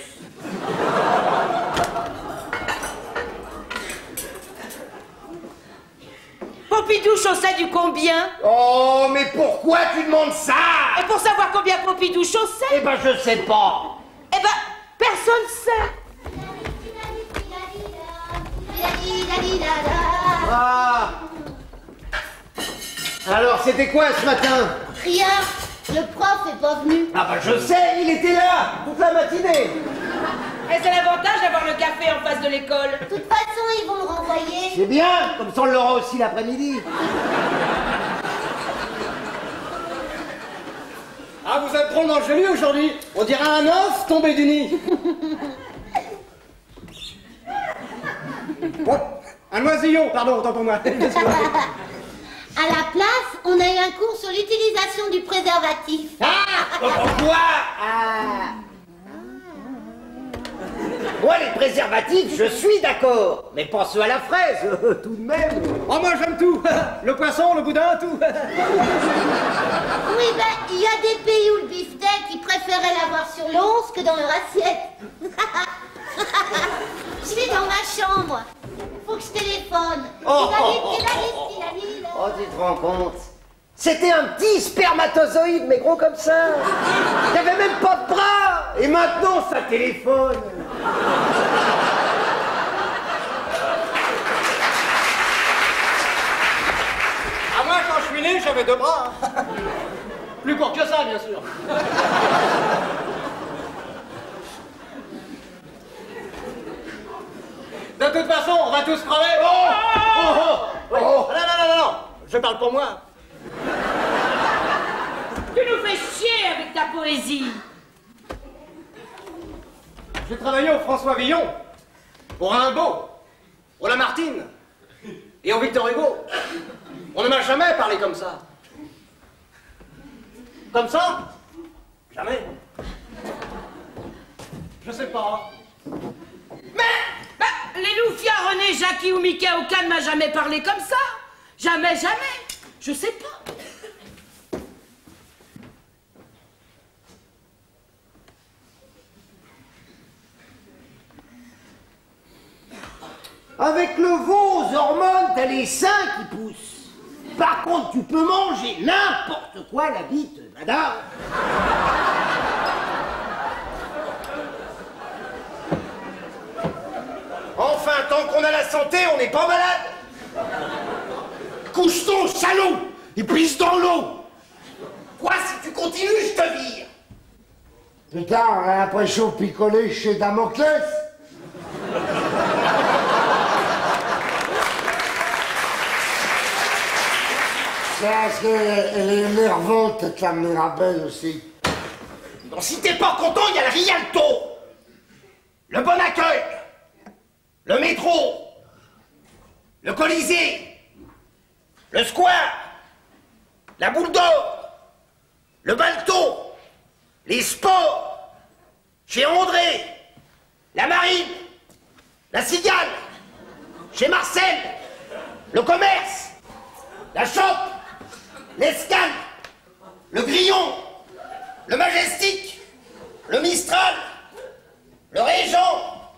Pompidou chaussait du combien? Oh, mais pourquoi tu demandes ça? Et pour savoir combien Pompidou chaussait? Eh ben, je sais pas. Eh ben, personne sait. Ah. Alors, c'était quoi ce matin? Rien. Le prof est pas venu. Ah bah je sais, il était là, toute la matinée. Et c'est l'avantage d'avoir le café en face de l'école. De toute façon, ils vont le renvoyer. C'est bien, comme ça on l'aura aussi l'après-midi. Ah, vous êtes drôlement joli aujourd'hui. On dirait un œuf tombé du nid. Oh, un oisillon, pardon, autant pour moi. À la place, on a eu un cours sur l'utilisation du préservatif. Ah, pourquoi? Ah. Moi, les préservatifs, je suis d'accord. Mais pas ceux à la fraise, tout de même. Oh, moi j'aime tout. Le poisson, le boudin, tout. Oui, ben, il y a des pays où le beefsteak, ils préféraient l'avoir sur l'once que dans leur assiette. Je vais dans ma chambre. Faut que je téléphone. Oh, Oh, tu te rends compte? C'était un petit spermatozoïde, mais gros comme ça. Il n'y avait même pas de bras. Et maintenant, ça téléphone. Ah, moi, quand je suis né, j'avais 2 bras. Plus court que ça, bien sûr. De toute façon, on va tous crever. Non, je parle pour moi. Tu nous fais chier avec ta poésie. J'ai travaillé au François Villon, au Rimbaud, au Lamartine et au Victor Hugo. On ne m'a jamais parlé comme ça. Comme ça? Jamais. Je sais pas. Les Loufia, René, Jackie ou Mickey, aucun ne m'a jamais parlé comme ça. Jamais, jamais. Je sais pas. Avec le veau aux hormones, t'as les seins qui poussent. Par contre, tu peux manger n'importe quoi, la bite, madame. Enfin, tant qu'on a la santé, on n'est pas malade. Couche-ton, salaud. Il pisse dans l'eau. Quoi, si tu continues, je te vire. Putain, on a l'impression de picoler chez Damoclès. C'est parce qu'elle est énervante, ta Mirabelle aussi. Donc si t'es pas content, il y a le Rialto, le Bon Accueil, le métro, le Colisée, le Square, la Boule d'Or, le Balto, les sports, chez André, la Marine, la Cigale, chez Marcel, le commerce, la Chope, l'Escale, le Grillon, le Majestic, le Mistral, le Régent,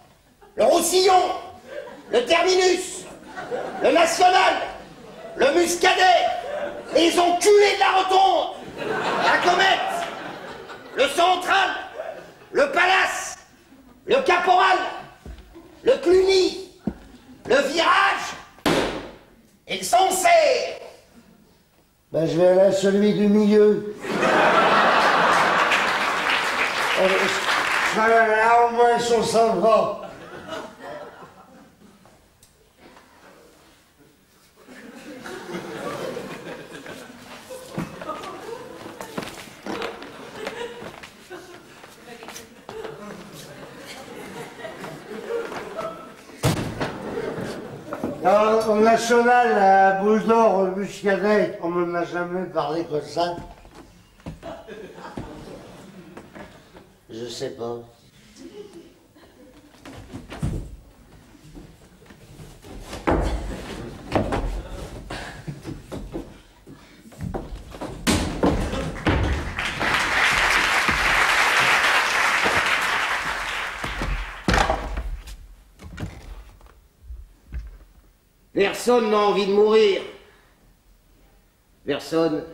le Roussillon, le Terminus, le National, le Muscadet, les enculés de la Rotonde, la Comète, le Central, le Palace, le Caporal, le Cluny, le Virage et le Sancerre. Ben, je vais aller à celui du milieu. Là, au moins, ils sont sympas. Alors, au National, à Boule d'Or, au Muscadet, on ne m'a jamais parlé comme ça. Je sais pas. Personne n'a envie de mourir. Personne.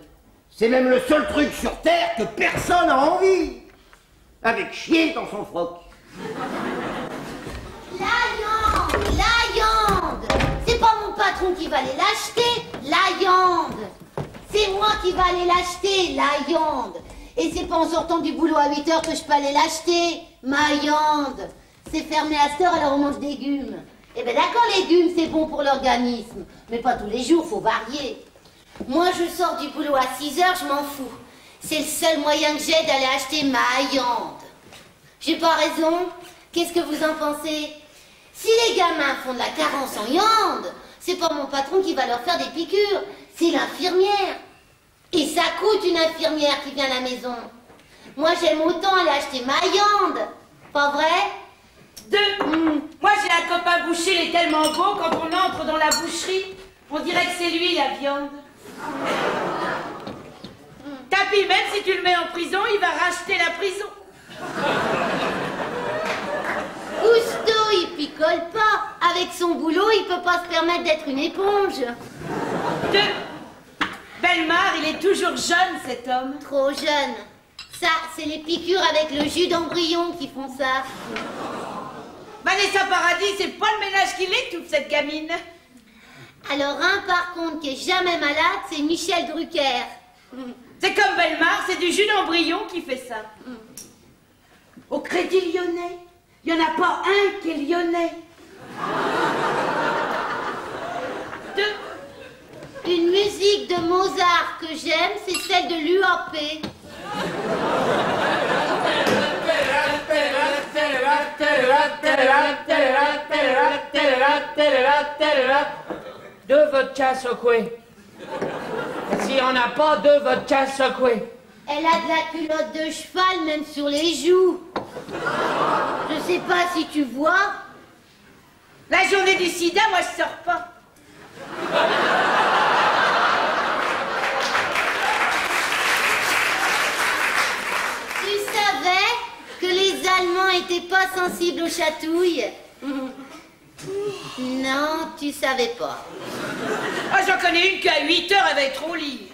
C'est même le seul truc sur Terre que personne n'a envie. Avec chier dans son froc. La yande. C'est pas mon patron qui va aller l'acheter, la yande. C'est moi qui va aller l'acheter, la yande. Et c'est pas en sortant du boulot à 8 heures que je peux aller l'acheter, ma yande. C'est fermé à cette heure, alors on mange des légumes. Eh ben d'accord, légumes, c'est bon pour l'organisme. Mais pas tous les jours, faut varier. Moi, je sors du boulot à 6 heures, je m'en fous. C'est le seul moyen que j'ai d'aller acheter ma yande. J'ai pas raison? Qu'est-ce que vous en pensez? Si les gamins font de la carence en yande, c'est pas mon patron qui va leur faire des piqûres, c'est l'infirmière. Et ça coûte une infirmière qui vient à la maison. Moi, j'aime autant aller acheter ma yande. Pas vrai? Moi j'ai un copain boucher, il est tellement beau, quand on entre dans la boucherie, on dirait que c'est lui la viande. Tapi, même si tu le mets en prison, il va racheter la prison. Cousteau, il picole pas. Avec son boulot, il peut pas se permettre d'être une éponge. Bellemare, il est toujours jeune, cet homme. Trop jeune. Ça, c'est les piqûres avec le jus d'embryon qui font ça. Vanessa Paradis, c'est pas le ménage qu'il est, toute cette gamine. Alors un, par contre, qui est jamais malade, c'est Michel Drucker. C'est comme Bellemare, c'est du jus d'embryon qui fait ça. Au Crédit Lyonnais, il n'y en a pas un qui est lyonnais. Une musique de Mozart que j'aime, c'est celle de l'UAP. Deux vodkas secoués. S'il n'y en a pas, deux vodkas secoués. Elle a de la culotte de cheval, même sur les joues. Je sais pas si tu vois. La journée du sida, moi je sors pas. Tu savais que les Allemands étaient pas sensibles aux chatouilles? Non, tu savais pas. Ah, j'en connais une qui à 8 heures, elle va être au lit.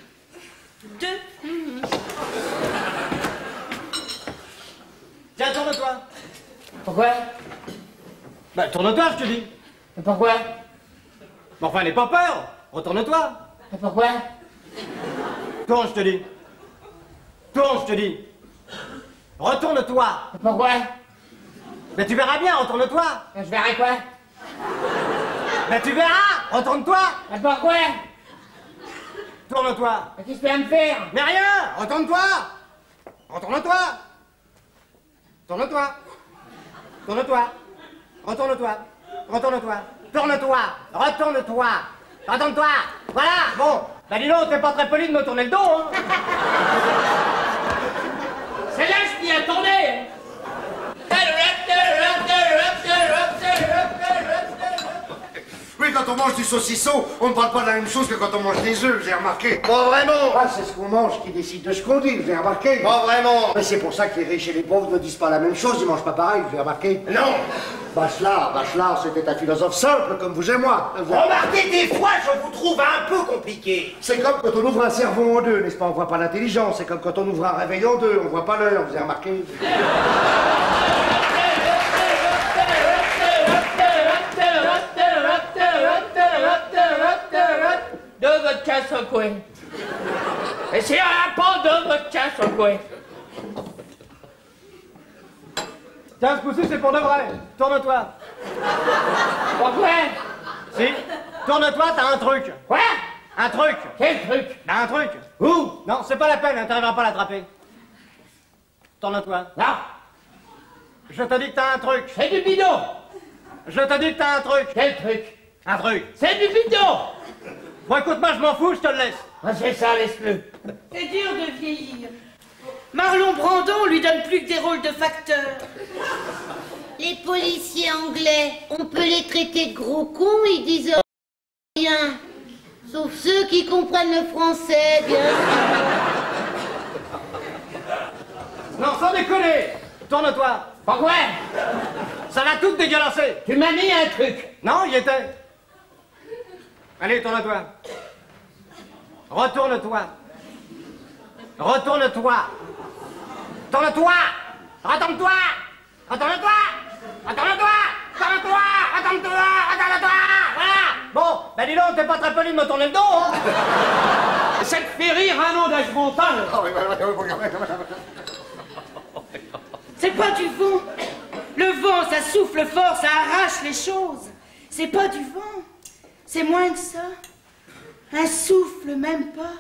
Tiens, tourne-toi. Pourquoi? Bah, tourne-toi, je te dis. Mais pourquoi? Mais enfin, n'aie pas peur. Retourne-toi. Mais pourquoi? Tourne, je te dis. Tourne, je te dis. Retourne-toi. Mais pourquoi? Mais tu verras bien, retourne-toi. Je verrai quoi? Mais tu verras, retourne-toi. Mais pourquoi? Tourne-toi. Mais qu'est-ce que tu vas me faire? Mais rien, retourne-toi. Retourne-toi. Tourne-toi. Tourne-toi. Retourne-toi. Retourne-toi. Tourne-toi. Retourne-toi. Retourne-toi. Voilà, bon. Bah dis donc, t'es pas très poli de me tourner le dos, hein. C'est là que je m'y attendais. Oui, quand on mange du saucisson, on ne parle pas de la même chose que quand on mange des œufs, vous avez remarqué? Pas vraiment. Ah, c'est ce qu'on mange qui décide de ce qu'on dit, vous avez remarqué? Pas vraiment. Mais c'est pour ça que les riches et les pauvres ne disent pas la même chose, ils mangent pas pareil, vous avez remarqué? Non. Bachelard, c'était un philosophe simple comme vous et moi. Remarquez, des fois, je vous trouve un peu compliqué. C'est comme quand on ouvre un cerveau en deux, n'est-ce pas? On voit pas l'intelligence. C'est comme quand on ouvre un réveil en deux, on voit pas l'heure, vous avez remarqué? Deux vodkas secoués. Et s'il n'y en a pas, deux vodkas secoués. Tiens, ce coup-ci, c'est pour de vrai. Tourne-toi. Pourquoi? Si. Tourne-toi, t'as un truc. Quoi? Un truc. Quel truc? T'as un truc. Où? Non, c'est pas la peine, hein, t'arriveras pas à l'attraper. Tourne-toi. Non. Je te dis que t'as un truc. C'est du bidon. Je te dis que t'as un truc. Quel truc? Un truc. C'est du bidon. Bon, écoute-moi, je m'en fous, je te le laisse. Ah, c'est ça, laisse-le. C'est dur de vieillir. Marlon Brando lui donne plus que des rôles de facteur. Les policiers anglais, on peut les traiter de gros cons, ils disent rien. Sauf ceux qui comprennent le français, bien sûr. Non, sans déconner. Tourne-toi. Pourquoi? Ça va tout dégueulasser. Tu m'as mis un truc. Non, il était. Allez, tourne-toi. Retourne-toi. Retourne-toi. Tourne-toi. Retourne-toi. Retourne-toi. Retourne-toi. Retourne-toi. Retourne-toi. Retourne-toi. Voilà. Bon, ben dis donc, t'es pas très poli de me tourner le dos, hein. Ça te fait rire un nom d'âge mental. C'est pas du vent. Le vent, ça souffle fort, ça arrache les choses. C'est pas du vent. C'est moins que ça. Un souffle, même pas.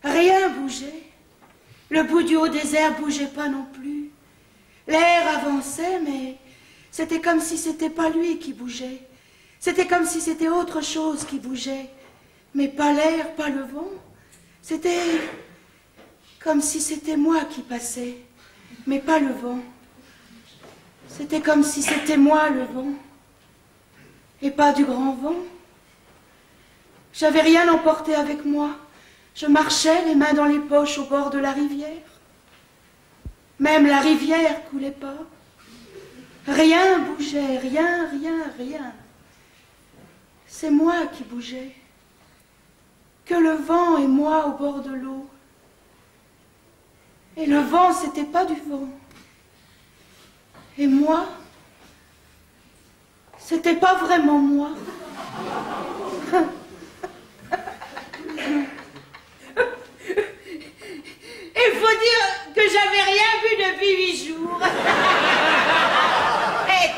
Rien bougeait. Le bout du haut désert bougeait pas non plus. L'air avançait, mais c'était comme si c'était pas lui qui bougeait. C'était comme si c'était autre chose qui bougeait. Mais pas l'air, pas le vent. C'était comme si c'était moi qui passais, mais pas le vent. C'était comme si c'était moi le vent, et pas du grand vent. J'avais rien emporté avec moi. Je marchais les mains dans les poches au bord de la rivière. Même la rivière coulait pas. Rien bougeait, rien, rien, rien. C'est moi qui bougeais. Que le vent et moi au bord de l'eau. Et le vent, c'était pas du vent. Et moi, c'était pas vraiment moi. Il faut dire que j'avais rien vu depuis 8 jours. Et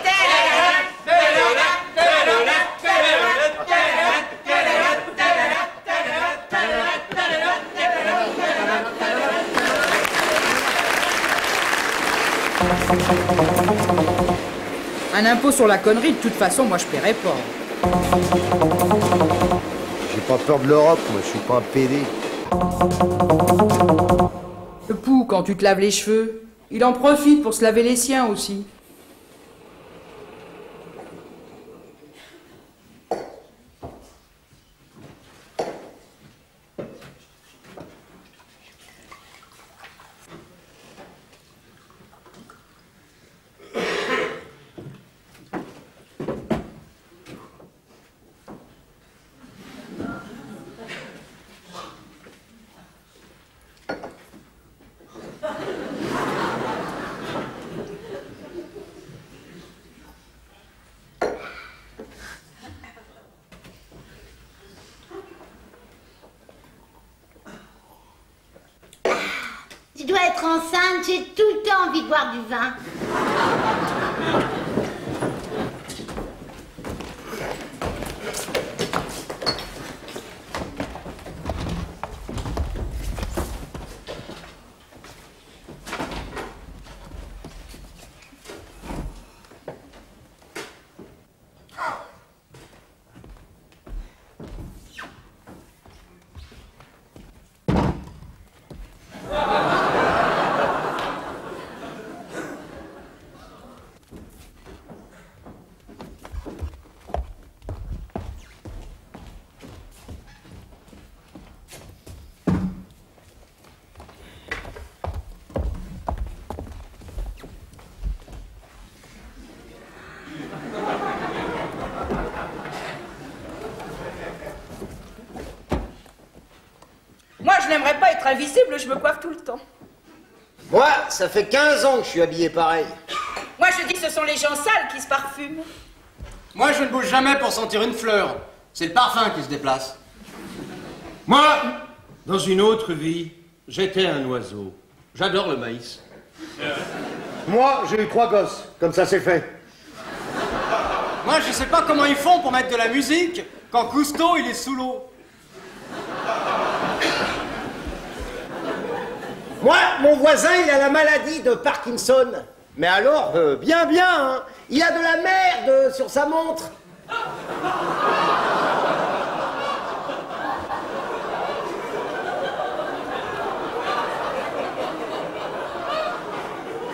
Un impôt sur la connerie, de toute façon, moi je paierai pas. J'ai pas peur de l'Europe, moi, je suis pas un PD. Le pou, quand tu te laves les cheveux, il en profite pour se laver les siens aussi. Tu dois être enceinte, j'ai tout le temps envie de boire du vin. moi, je n'aimerais pas être invisible, je me coiffe tout le temps. Moi, ça fait 15 ans que je suis habillé pareil. Moi, je dis que ce sont les gens sales qui se parfument. Moi, je ne bouge jamais pour sentir une fleur. C'est le parfum qui se déplace. Moi, dans une autre vie, j'étais un oiseau. J'adore le maïs. Moi, j'ai eu 3 gosses, comme ça c'est fait. Moi, je sais pas comment ils font pour mettre de la musique quand Cousteau, il est sous l'eau. Moi, mon voisin, il a la maladie de Parkinson. Mais alors, bien, hein. Il a de la merde sur sa montre.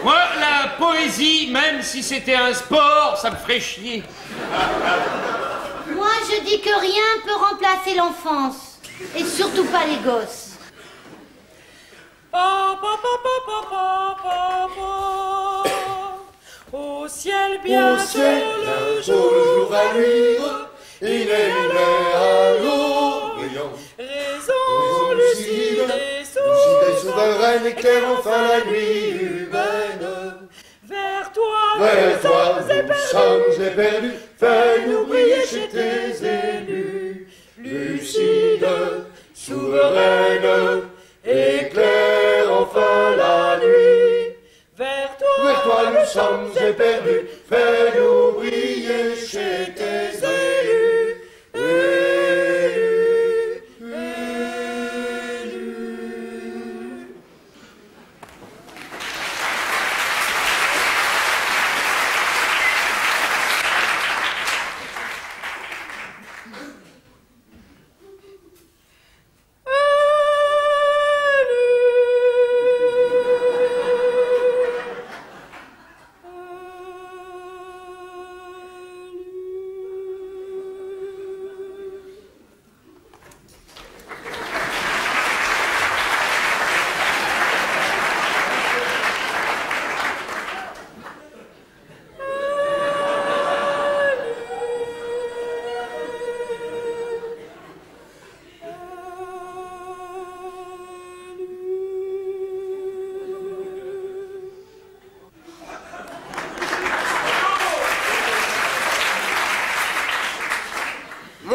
Moi, la poésie, même si c'était un sport, ça me ferait chier. Moi, je dis que rien peut remplacer l'enfance. Et surtout pas les gosses. Au ciel bientôt le jour va luire, il est à l'eau brillante. Raison lucide et souveraine éclaire enfin la nuit humaine. Vers toi, nous sommes éperdus, fais-nous briller chez tes élus. Lucide, souveraine, éclaire enfin la nuit. vers toi nous sommes éperdus, fais-nous briller chez tes élus.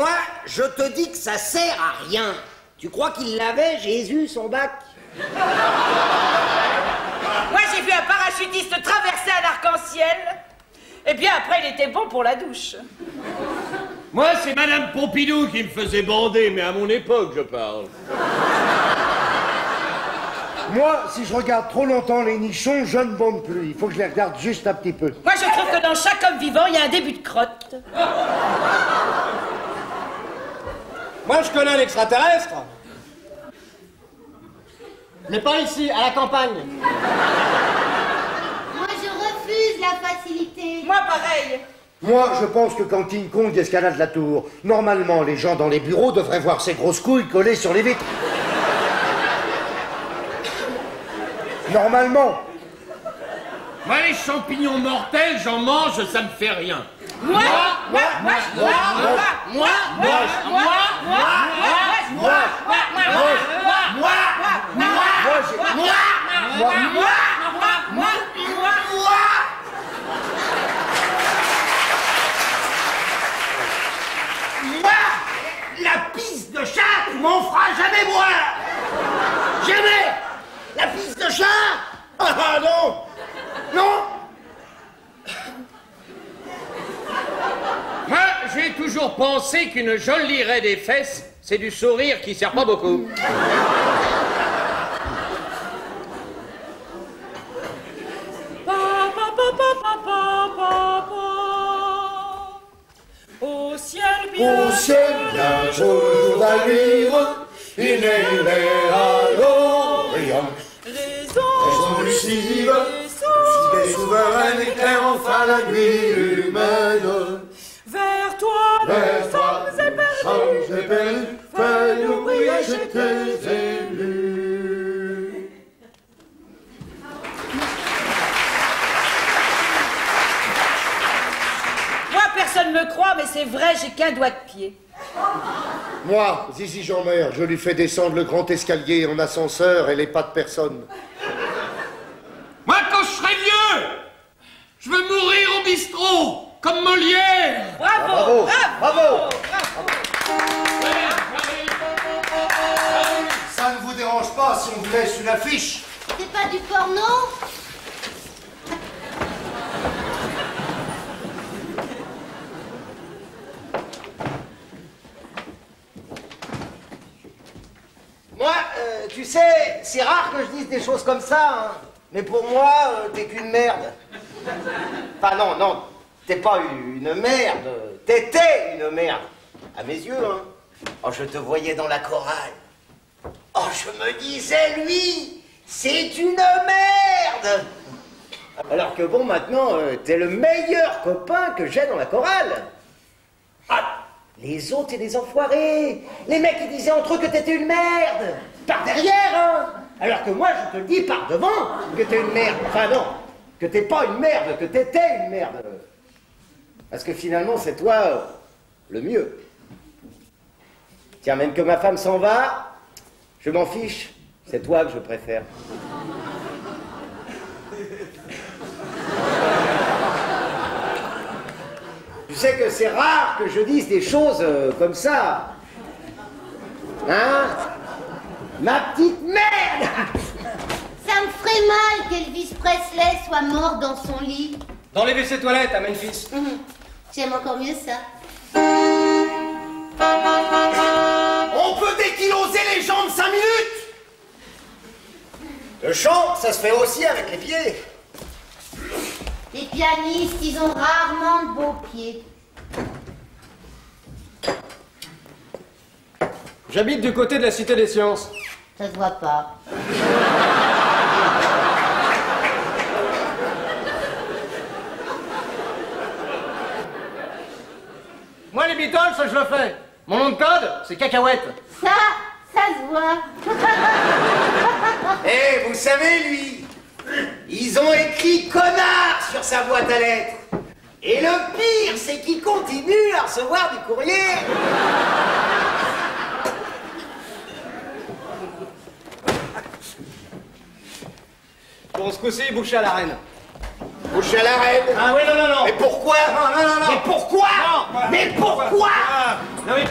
Moi, je te dis que ça sert à rien. Tu crois qu'il l'avait, Jésus, son bac? Moi, j'ai vu un parachutiste traverser un arc-en-ciel. Et bien après, il était bon pour la douche. Moi, c'est Madame Pompidou qui me faisait bander, mais à mon époque, je parle. Moi, si je regarde trop longtemps les nichons, je ne bande plus. Il faut que je les regarde juste un petit peu. Moi, je trouve que dans chaque homme vivant, il y a un début de crotte. Moi, je connais l'extraterrestre. Mais pas ici, à la campagne. Moi, je refuse la facilité. Moi, pareil. Moi, je pense que quand King Kong escalade la tour, normalement, les gens dans les bureaux devraient voir ces grosses couilles collées sur les vitres. Normalement. Moi, les champignons mortels, j'en mange, ça me fait rien. Moi, la pisse de chat, tu m'en feras jamais boire. Jamais. La pisse de chat. Ah non. Non. Moi, j'ai toujours pensé qu'une jolie raie des fesses, c'est du sourire qui sert pas beaucoup. Au ciel bien, Au ciel, un jour va vivre, une aimée à l'Orient. Raison lucive, lucide et souveraine, éclaire enfin la nuit humaine. vers toi, Vers nous toi, sommes éperdus. sommes éperdus, fais-nous briller chez tes élus. Moi, personne me croit, mais c'est vrai, j'ai qu'un doigt de pied. Moi, Zizi Jean-Mer, je lui fais descendre le grand escalier en ascenseur et les pas de personne. Moi, quand je serai vieux, je veux mourir au bistrot, comme Molière. Bravo, Bravo. Ça ne vous dérange pas si on vous laisse une affiche? C'est pas du porno? Moi, tu sais, c'est rare que je dise des choses comme ça, hein. Mais pour moi, t'es qu'une merde. Enfin, non, t'es pas une merde. T'étais une merde. À mes yeux, hein. Oh, je te voyais dans la chorale. Oh, je me disais, lui, c'est une merde. Alors que bon, maintenant, t'es le meilleur copain que j'ai dans la chorale. Ah, les autres, c'est des enfoirés. Les mecs, ils disaient entre eux que t'étais une merde. Par derrière, hein. Alors que moi, je te le dis par devant que t'es une merde. Enfin, non, que t'es pas une merde, que t'étais une merde. Parce que finalement, c'est toi le mieux. Tiens, même que ma femme s'en va, je m'en fiche. C'est toi que je préfère. Tu sais que c'est rare que je dise des choses comme ça. Hein? Ma petite merde! Ça me ferait mal qu'Elvis Presley soit mort dans son lit. Dans les WC toilettes à Memphis. J'aime encore mieux ça. On peut dékiloser les jambes 5 minutes! Le chant, ça se fait aussi avec les pieds. Les pianistes, ils ont rarement de beaux pieds. J'habite du côté de la Cité des Sciences. Ça se voit pas. Moi, les Beatles, je le fais. Mon nom de code, c'est Cacahuète. Ça se voit. Eh, vous savez, lui, ils ont écrit connard sur sa boîte à lettres. Et le pire, c'est qu'il continue à recevoir du courrier. Bon, ce coup-ci, boucher à la reine. Couché à la reine. Ah oui, non, non, non. Mais pourquoi? Non. Mais pourquoi? Mais pourquoi? Non mais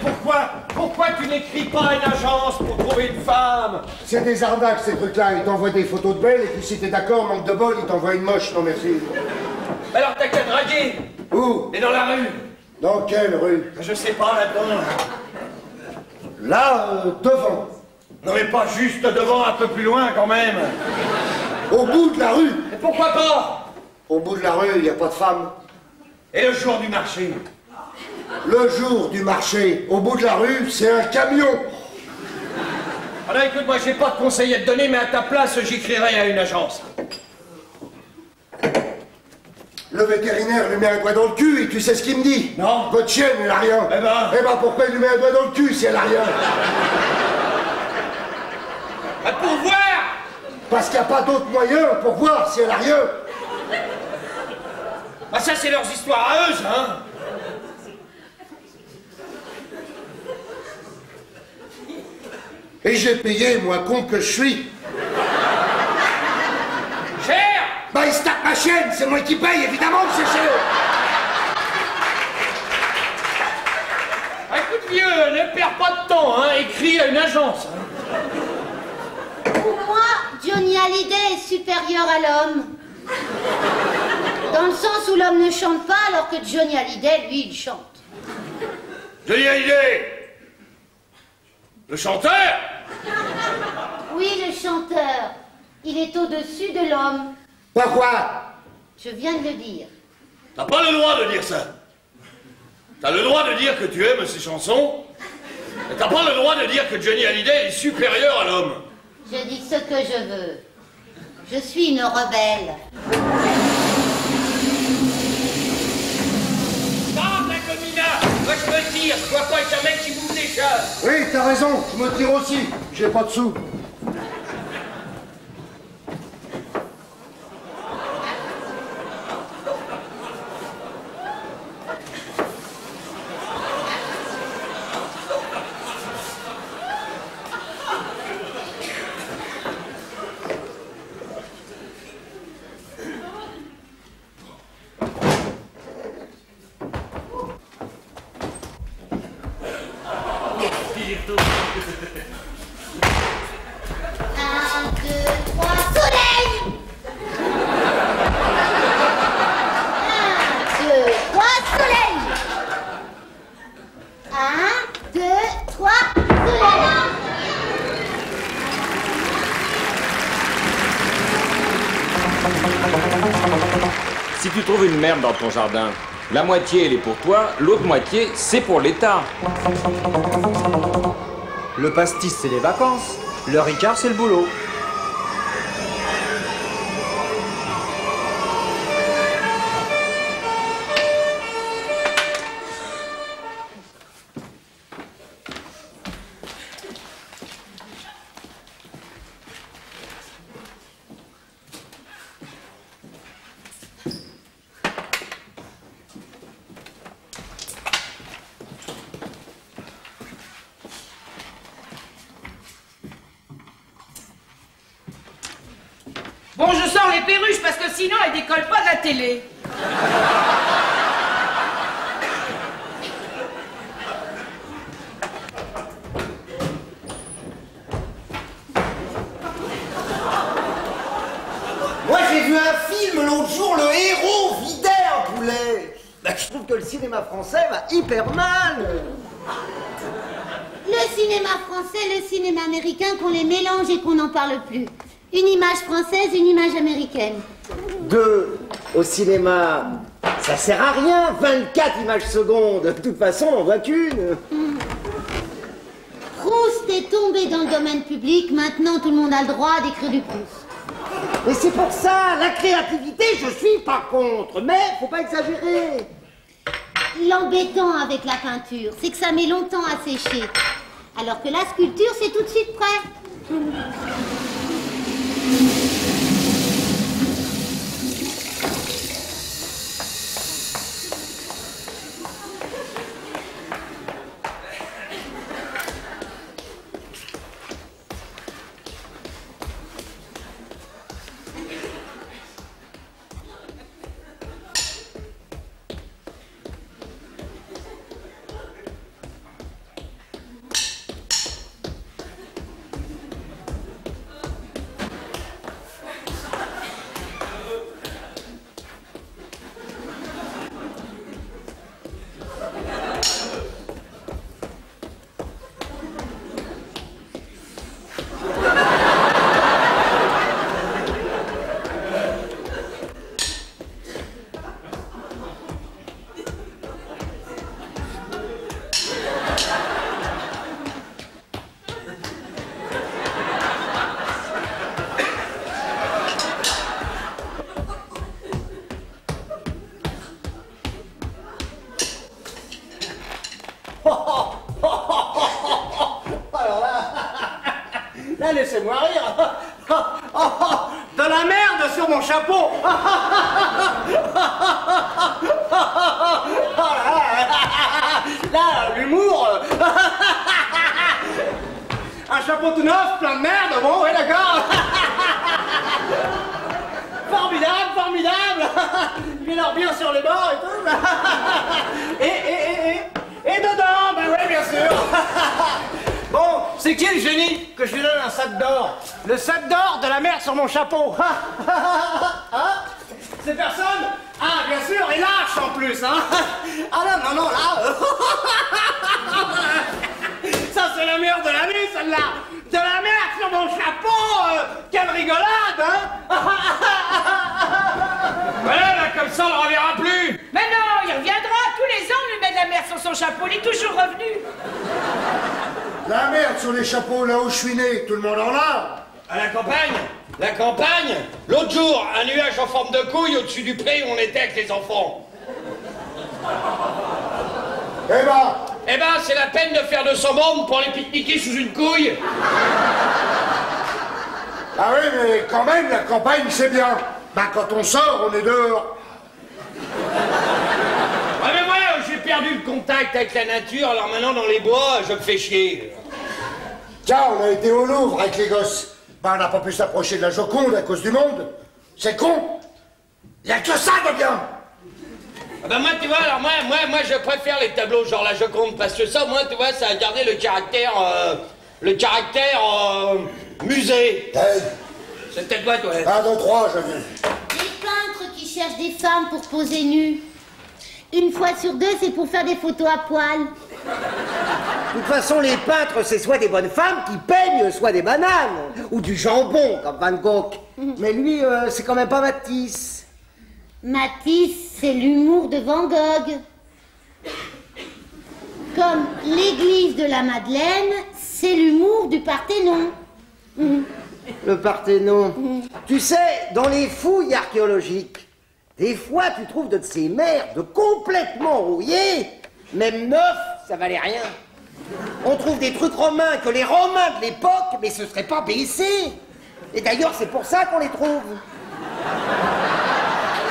pourquoi tu n'écris pas à une agence pour trouver une femme? C'est des arnaques, ces trucs-là. Ils t'envoient des photos de belles, et puis si t'es d'accord, manque de bol, ils t'envoient une moche. Non, merci. Alors t'as qu'à draguer. Où? Et dans la rue. Dans quelle rue? Je sais pas, là-dedans. Là, devant. Non mais pas juste devant, un peu plus loin quand même. Au bout de la rue. Et pourquoi pas? Au bout de la rue, il n'y a pas de femme. Et le jour du marché? Le jour du marché, au bout de la rue, c'est un camion. Alors écoute, moi j'ai pas de conseils à te donner, mais à ta place, j'écrirai à une agence. Le vétérinaire lui met un doigt dans le cul et tu sais ce qu'il me dit? Non. Votre chienne, elle a rien. Eh ben pourquoi il lui met un doigt dans le cul si elle a rien? Pour voir. Parce qu'il n'y a pas d'autre moyen pour voir si elle a rien. Ah ça c'est leurs histoires à eux, hein. Et j'ai payé, moi, con que je suis. Cher. Bah, il se tape ma chaîne, c'est moi qui paye, évidemment que c'est cher. Écoute vieux, ne perds pas de temps, hein, écris à une agence. Pour moi, Johnny Hallyday est supérieur à l'homme. Dans le sens où l'homme ne chante pas, alors que Johnny Hallyday, lui, il chante. Johnny Hallyday, le chanteur. Oui, le chanteur. Il est au-dessus de l'homme. Pourquoi? Je viens de le dire. T'as pas le droit de dire ça. T'as le droit de dire que tu aimes ses chansons, mais t'as pas le droit de dire que Johnny Hallyday est supérieur à l'homme. Je dis ce que je veux. Je suis une rebelle. Ah, la comina. Moi je me tire, je dois pas être un mec qui bouffe des chats. Oui, t'as raison, je me tire aussi. J'ai pas de sous. Si tu trouves une merde dans ton jardin, la moitié elle est pour toi, l'autre moitié c'est pour l'État. Le pastis c'est les vacances, le Ricard c'est le boulot. Bon, je sors les perruches parce que sinon elles décollent pas de la télé. Moi j'ai vu un film l'autre jour, le héros vidait un poulet. Bah, je trouve que le cinéma français va hyper mal. Le cinéma français, le cinéma américain, qu'on les mélange et qu'on n'en parle plus. Une image française, une image américaine. Deux, au cinéma, ça sert à rien, 24 images secondes. De toute façon, on n'en voit qu'une. Proust est tombé dans le domaine public, maintenant tout le monde a le droit d'écrire du Proust. Et c'est pour ça, la créativité, je suis pas contre, mais faut pas exagérer. L'embêtant avec la peinture, c'est que ça met longtemps à sécher. Alors que la sculpture, c'est tout de suite prêt. Alors là, laissez-moi rire. De la merde sur mon chapeau. Là, l'humour. Un chapeau tout neuf, plein de merde, bon, ouais, d'accord. Formidable, formidable. Il m'énerve bien sur les bords et tout. Et dedans, bah ouais, bien sûr. Bon, c'est qui le génie que je lui donne un sac d'or? Le sac d'or de la merde sur mon chapeau. Hein? C'est personne? Ah, bien sûr, et lâche en plus, hein. Ah non, non, non, là. Ça, c'est la meilleure de l'année, celle-là. De la merde sur mon chapeau. Quelle rigolade, hein. Voilà, là, comme ça, on le reverra plus. Mais non, il reviendra. Tous les ans, on lui met de la merde sur son chapeau. Il est toujours revenu. La merde sur les chapeaux là où je suis né, tout le monde en a. À la campagne? La campagne? L'autre jour, un nuage en forme de couille au-dessus du pré où on était avec les enfants. Eh ben, c'est la peine de faire 200 bornes pour aller pique-niquer sous une couille. Ah oui, mais quand même, la campagne, c'est bien. Bah, quand on sort, on est dehors. Ouais, mais moi, j'ai perdu le contact avec la nature, alors maintenant, dans les bois, je me fais chier. Tiens, on a été au Louvre avec les gosses. Bah, on n'a pas pu s'approcher de la Joconde à cause du monde. C'est con. Il y a que ça de bien. Ah bah moi, tu vois, alors moi, je préfère les tableaux genre la Joconde, parce que ça, moi, tu vois, ça a gardé le caractère musée. Hey. C'est peut-être quoi, toi? 1, 2, 3, je viens. Les peintres qui cherchent des femmes pour poser nues. Une fois sur deux, c'est pour faire des photos à poil. De toute façon, les peintres, c'est soit des bonnes femmes qui peignent, soit des bananes. Ou du jambon, comme Van Gogh. Mais lui, c'est quand même pas Matisse. Matisse, c'est l'humour de Van Gogh. Comme l'église de la Madeleine, c'est l'humour du Parthénon. Le Parthénon. Tu sais, dans les fouilles archéologiques, des fois, tu trouves de ces merdes complètement rouillées, même neufs, ça valait rien. On trouve des trucs romains que les Romains de l'époque, mais ce serait pas baissé. Et d'ailleurs, c'est pour ça qu'on les trouve.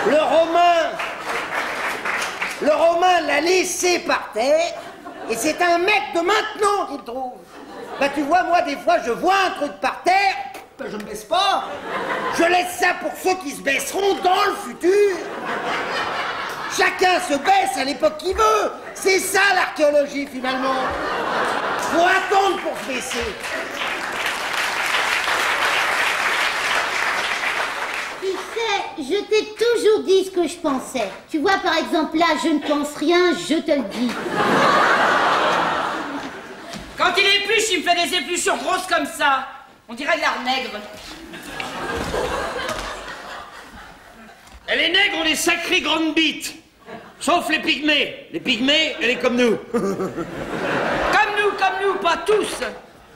Le Romain l'a laissé par terre, et c'est un mec de maintenant qui le trouve. Bah tu vois, moi, des fois, je vois un truc par terre, bah, je me baisse pas. Je laisse ça pour ceux qui se baisseront dans le futur. Chacun se baisse à l'époque qu'il veut. C'est ça, l'archéologie, finalement. Faut attendre pour se baisser. Tu sais, je t'ai toujours dit ce que je pensais. Tu vois, par exemple, là, je ne pense rien, je te le dis. Quand il épluche, il me fait des épluchures grosses comme ça. On dirait de l'art nègre. Et les nègres ont des sacrées grandes bites. Sauf les pygmées. Les pygmées, elle est comme nous. Comme nous, pas tous.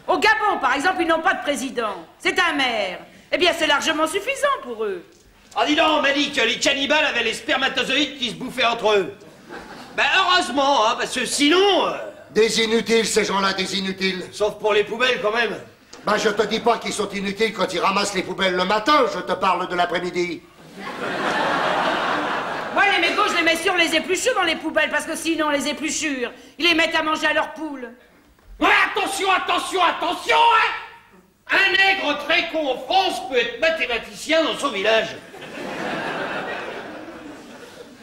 Au Gabon, par exemple, ils n'ont pas de président. C'est un maire. Eh bien, c'est largement suffisant pour eux. Ah, dis donc, on m'a dit que les cannibales avaient les spermatozoïdes qui se bouffaient entre eux. Ben, heureusement, hein, parce que sinon... Des inutiles, ces gens-là, des inutiles. Sauf pour les poubelles, quand même. Ben, je te dis pas qu'ils sont inutiles quand ils ramassent les poubelles le matin, je te parle de l'après-midi. Moi, les mégots, je les mets sur les épluchures dans les poubelles, parce que sinon, les épluchures, ils les mettent à manger à leurs poules. Ouais, attention, attention, attention, hein! Un nègre très con en France peut être mathématicien dans son village.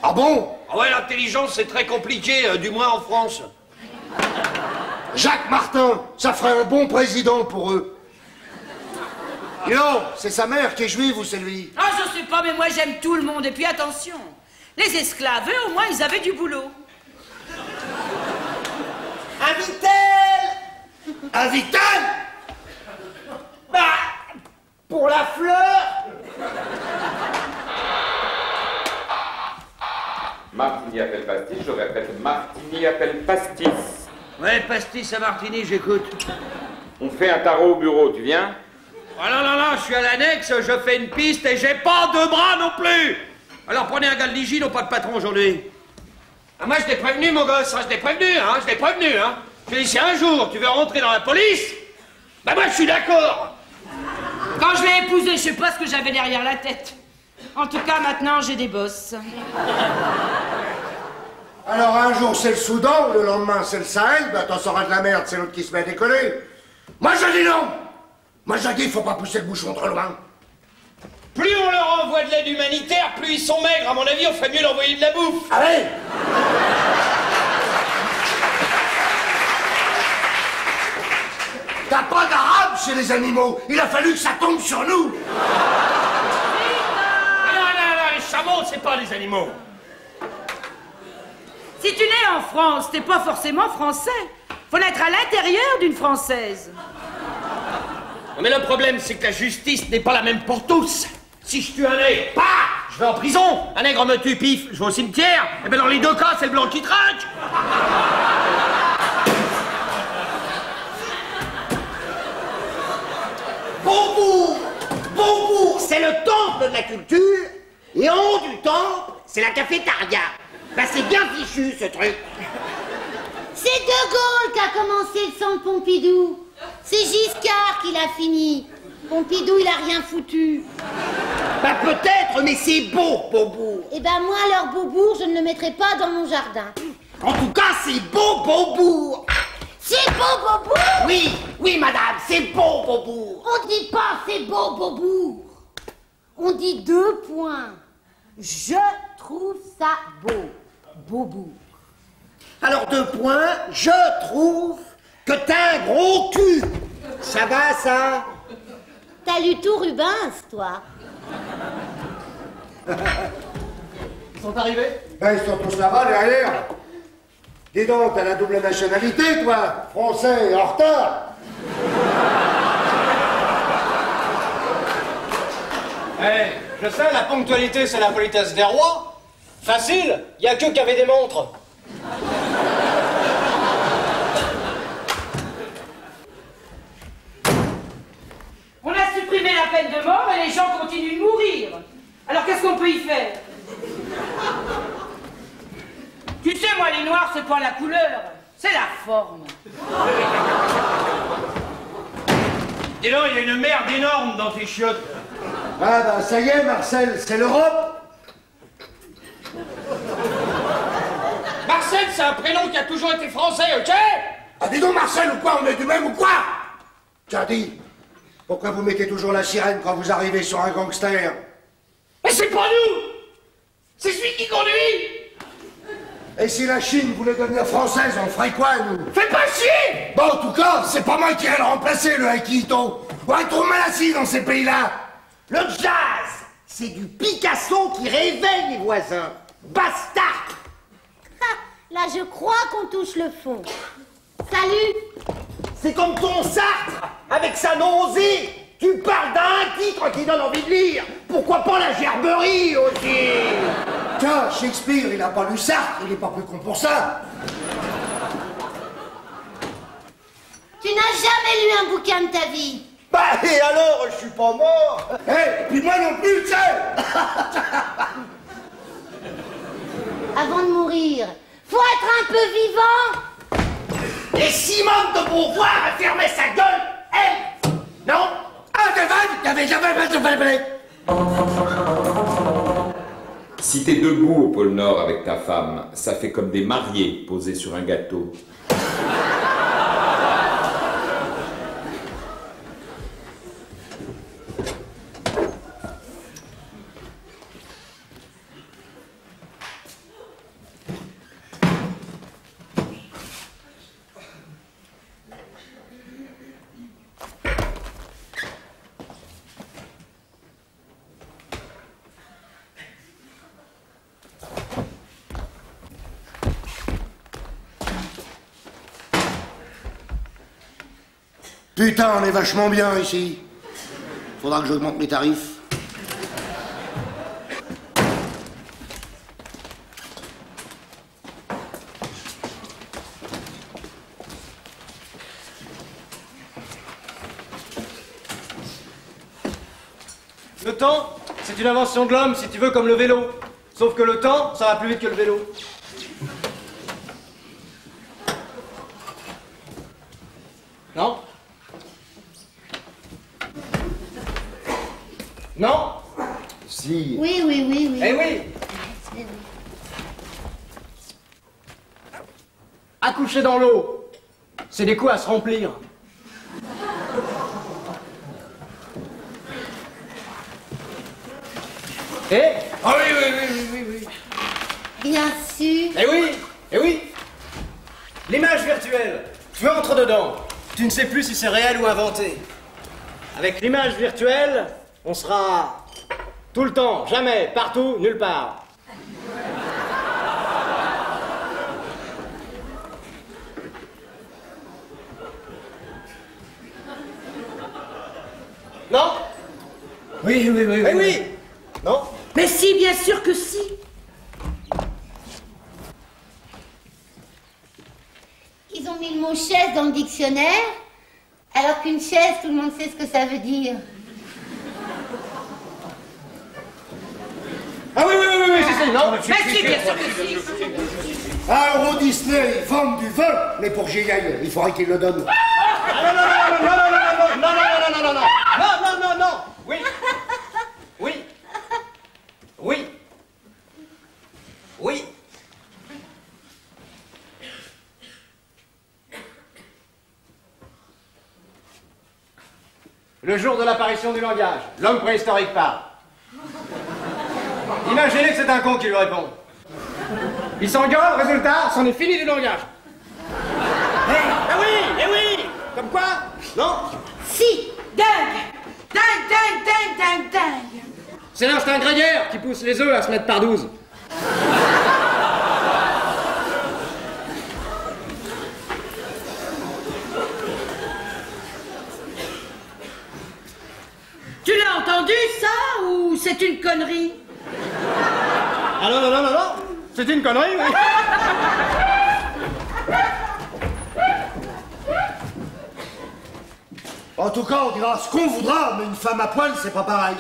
Ah bon? Ah ouais, l'intelligence, c'est très compliqué, du moins en France. Jacques Martin, ça ferait un bon président pour eux. Et non, c'est sa mère qui est juive ou c'est lui? Ah, je sais pas, mais moi, j'aime tout le monde. Et puis, attention, les esclaves, eux, au moins, ils avaient du boulot. Un Vitel! Un Vitel? Bah, pour la fleur! Martini appelle pastis, je répète, Martini appelle pastis. Ouais, pastis à Martini, j'écoute. On fait un tarot au bureau, tu viens? Oh là là là, je suis à l'annexe, je fais une piste et j'ai pas de bras non plus. Alors prenez un gars de l'hygiène, pas de patron aujourd'hui. Ah, moi, je t'ai prévenu, mon gosse, hein, je t'ai prévenu, hein, je t'ai prévenu, hein. Je t'ai dit, si un jour tu veux rentrer dans la police, bah moi, je suis d'accord. Quand je l'ai épousé, je sais pas ce que j'avais derrière la tête. En tout cas, maintenant, j'ai des bosses. Alors un jour c'est le Soudan, le lendemain c'est le Sahel, ben t'en sauras de la merde, c'est l'autre qui se met à décoller. Moi je dis non. Moi je dis faut pas pousser le bouchon trop loin. Plus on leur envoie de l'aide humanitaire, plus ils sont maigres. À mon avis, on ferait mieux d'envoyer de la bouffe. Allez. T'as pas d'arabe chez les animaux. Il a fallu que ça tombe sur nous. Non, les chameaux, c'est pas les animaux. Si tu nais en France, t'es pas forcément français. Faut naître à l'intérieur d'une Française. Mais le problème, c'est que la justice n'est pas la même pour tous. Si je tue un nègre, bah, je vais en prison. Un nègre me tue, pif, je vais au cimetière. Et bien dans les deux cas, c'est le blanc qui trinque. Beaubourg, c'est le temple de la culture. Et en haut du temple, c'est la cafétéria. Bah c'est bien fichu, ce truc. C'est De Gaulle qui a commencé le centre Pompidou. C'est Giscard qui l'a fini. Pompidou, il a rien foutu. Bah peut-être, mais c'est beau, Beaubourg. Eh ben moi, leur Beaubourg, je ne le mettrai pas dans mon jardin. En tout cas, c'est beau, Beaubourg. C'est beau, Beaubourg? Oui, oui, madame, c'est beau, Beaubourg. On dit pas c'est beau, Beaubourg. On dit 2 points. Je trouve ça beau, Beaubourg. Alors 2 points, je trouve que t'as un gros cul. Ça va, ça? T'as lu tout Rubens, toi? Ils sont arrivés? Ben ils sont tous là-bas derrière. Dis donc, t'as la double nationalité, toi, français et en retard. Eh, je sais, la ponctualité, c'est la politesse des rois. Facile, y a qu'eux qui avaient des montres. On a supprimé la peine de mort et les gens continuent de mourir. Alors qu'est-ce qu'on peut y faire? Tu sais, moi, les noirs, c'est pas la couleur, c'est la forme. Dis donc, il y a une merde énorme dans tes chiottes. Ah ben ça y est, Marcel, c'est l'Europe. Marcel, c'est un prénom qui a toujours été français, ok? Ah dis donc Marcel ou quoi, on est du même ou quoi? Tiens dis, pourquoi vous mettez toujours la sirène quand vous arrivez sur un gangster? Mais c'est pas nous! C'est celui qui conduit! Et si la Chine voulait devenir française, on ferait quoi, nous? Fais pas chier! Bon, en tout cas, c'est pas moi qui irai le remplacer, le Akihito. On est trop mal assis dans ces pays-là. Le jazz, c'est du Picasso qui réveille les voisins. Basta! Là, je crois qu'on touche le fond. Salut! C'est comme ton Sartre, avec sa nausée. Tu parles d'un titre qui donne envie de lire. Pourquoi pas la Gerberie aussi? Tiens, Shakespeare, il a pas lu Sartre, il est pas plus con pour ça. Tu n'as jamais lu un bouquin de ta vie. Bah, et alors, je suis pas mort. Eh, puis moi non plus, tu sais. Avant de mourir, faut être un peu vivant. Et Simone de Beauvoir a fermé sa gueule, elle. Non? Ah, t'avais jamais... Si t'es debout au pôle Nord avec ta femme, ça fait comme des mariés posés sur un gâteau. Putain, on est vachement bien ici. Faudra que j'augmente mes tarifs. Le temps, c'est une invention de l'homme, si tu veux, comme le vélo. Sauf que le temps, ça va plus vite que le vélo. Non? Non? Si. Oui, oui, oui, oui. Eh oui! Accoucher dans l'eau, c'est des coups à se remplir. Eh? Ah oui, oui, oui, oui, oui, oui. Bien sûr. Eh oui, eh oui. L'image virtuelle, tu entres dedans, tu ne sais plus si c'est réel ou inventé. Avec l'image virtuelle, on sera tout le temps, jamais, partout, nulle part. Non? Oui, oui, oui, oui. Eh oui! Non? Mais si, bien sûr que si. Ils ont mis le mot chaise dans le dictionnaire, alors qu'une chaise, tout le monde sait ce que ça veut dire. Ah oui, oui, oui, oui, c'est ça, non? Mais si, bien sûr que si. À Euro Disney, ils vendent du vin, mais pour que j'y aille, il faudrait qu'ils le donnent. Ah non, non, non, non, non, non, non, non, non, non, non, non, non, non, non, non, oui, oui, oui, oui. Le jour de l'apparition du langage, l'homme préhistorique parle. Imaginez que c'est un con qui lui répond. Il s'engueule, résultat, c'en est fini du langage. Ah oui, eh oui. Comme quoi? Non? Si, dingue. Dingue, dingue, dingue, dingue, dingue. C'est l'instinct grégaire qui pousse les œufs à se mettre par 12. Tu l'as entendu, ça, ou c'est une connerie? Ah non, non, non, non, non. C'est une connerie, oui. En tout cas, on dira ce qu'on voudra, mais une femme à poil, c'est pas pareil.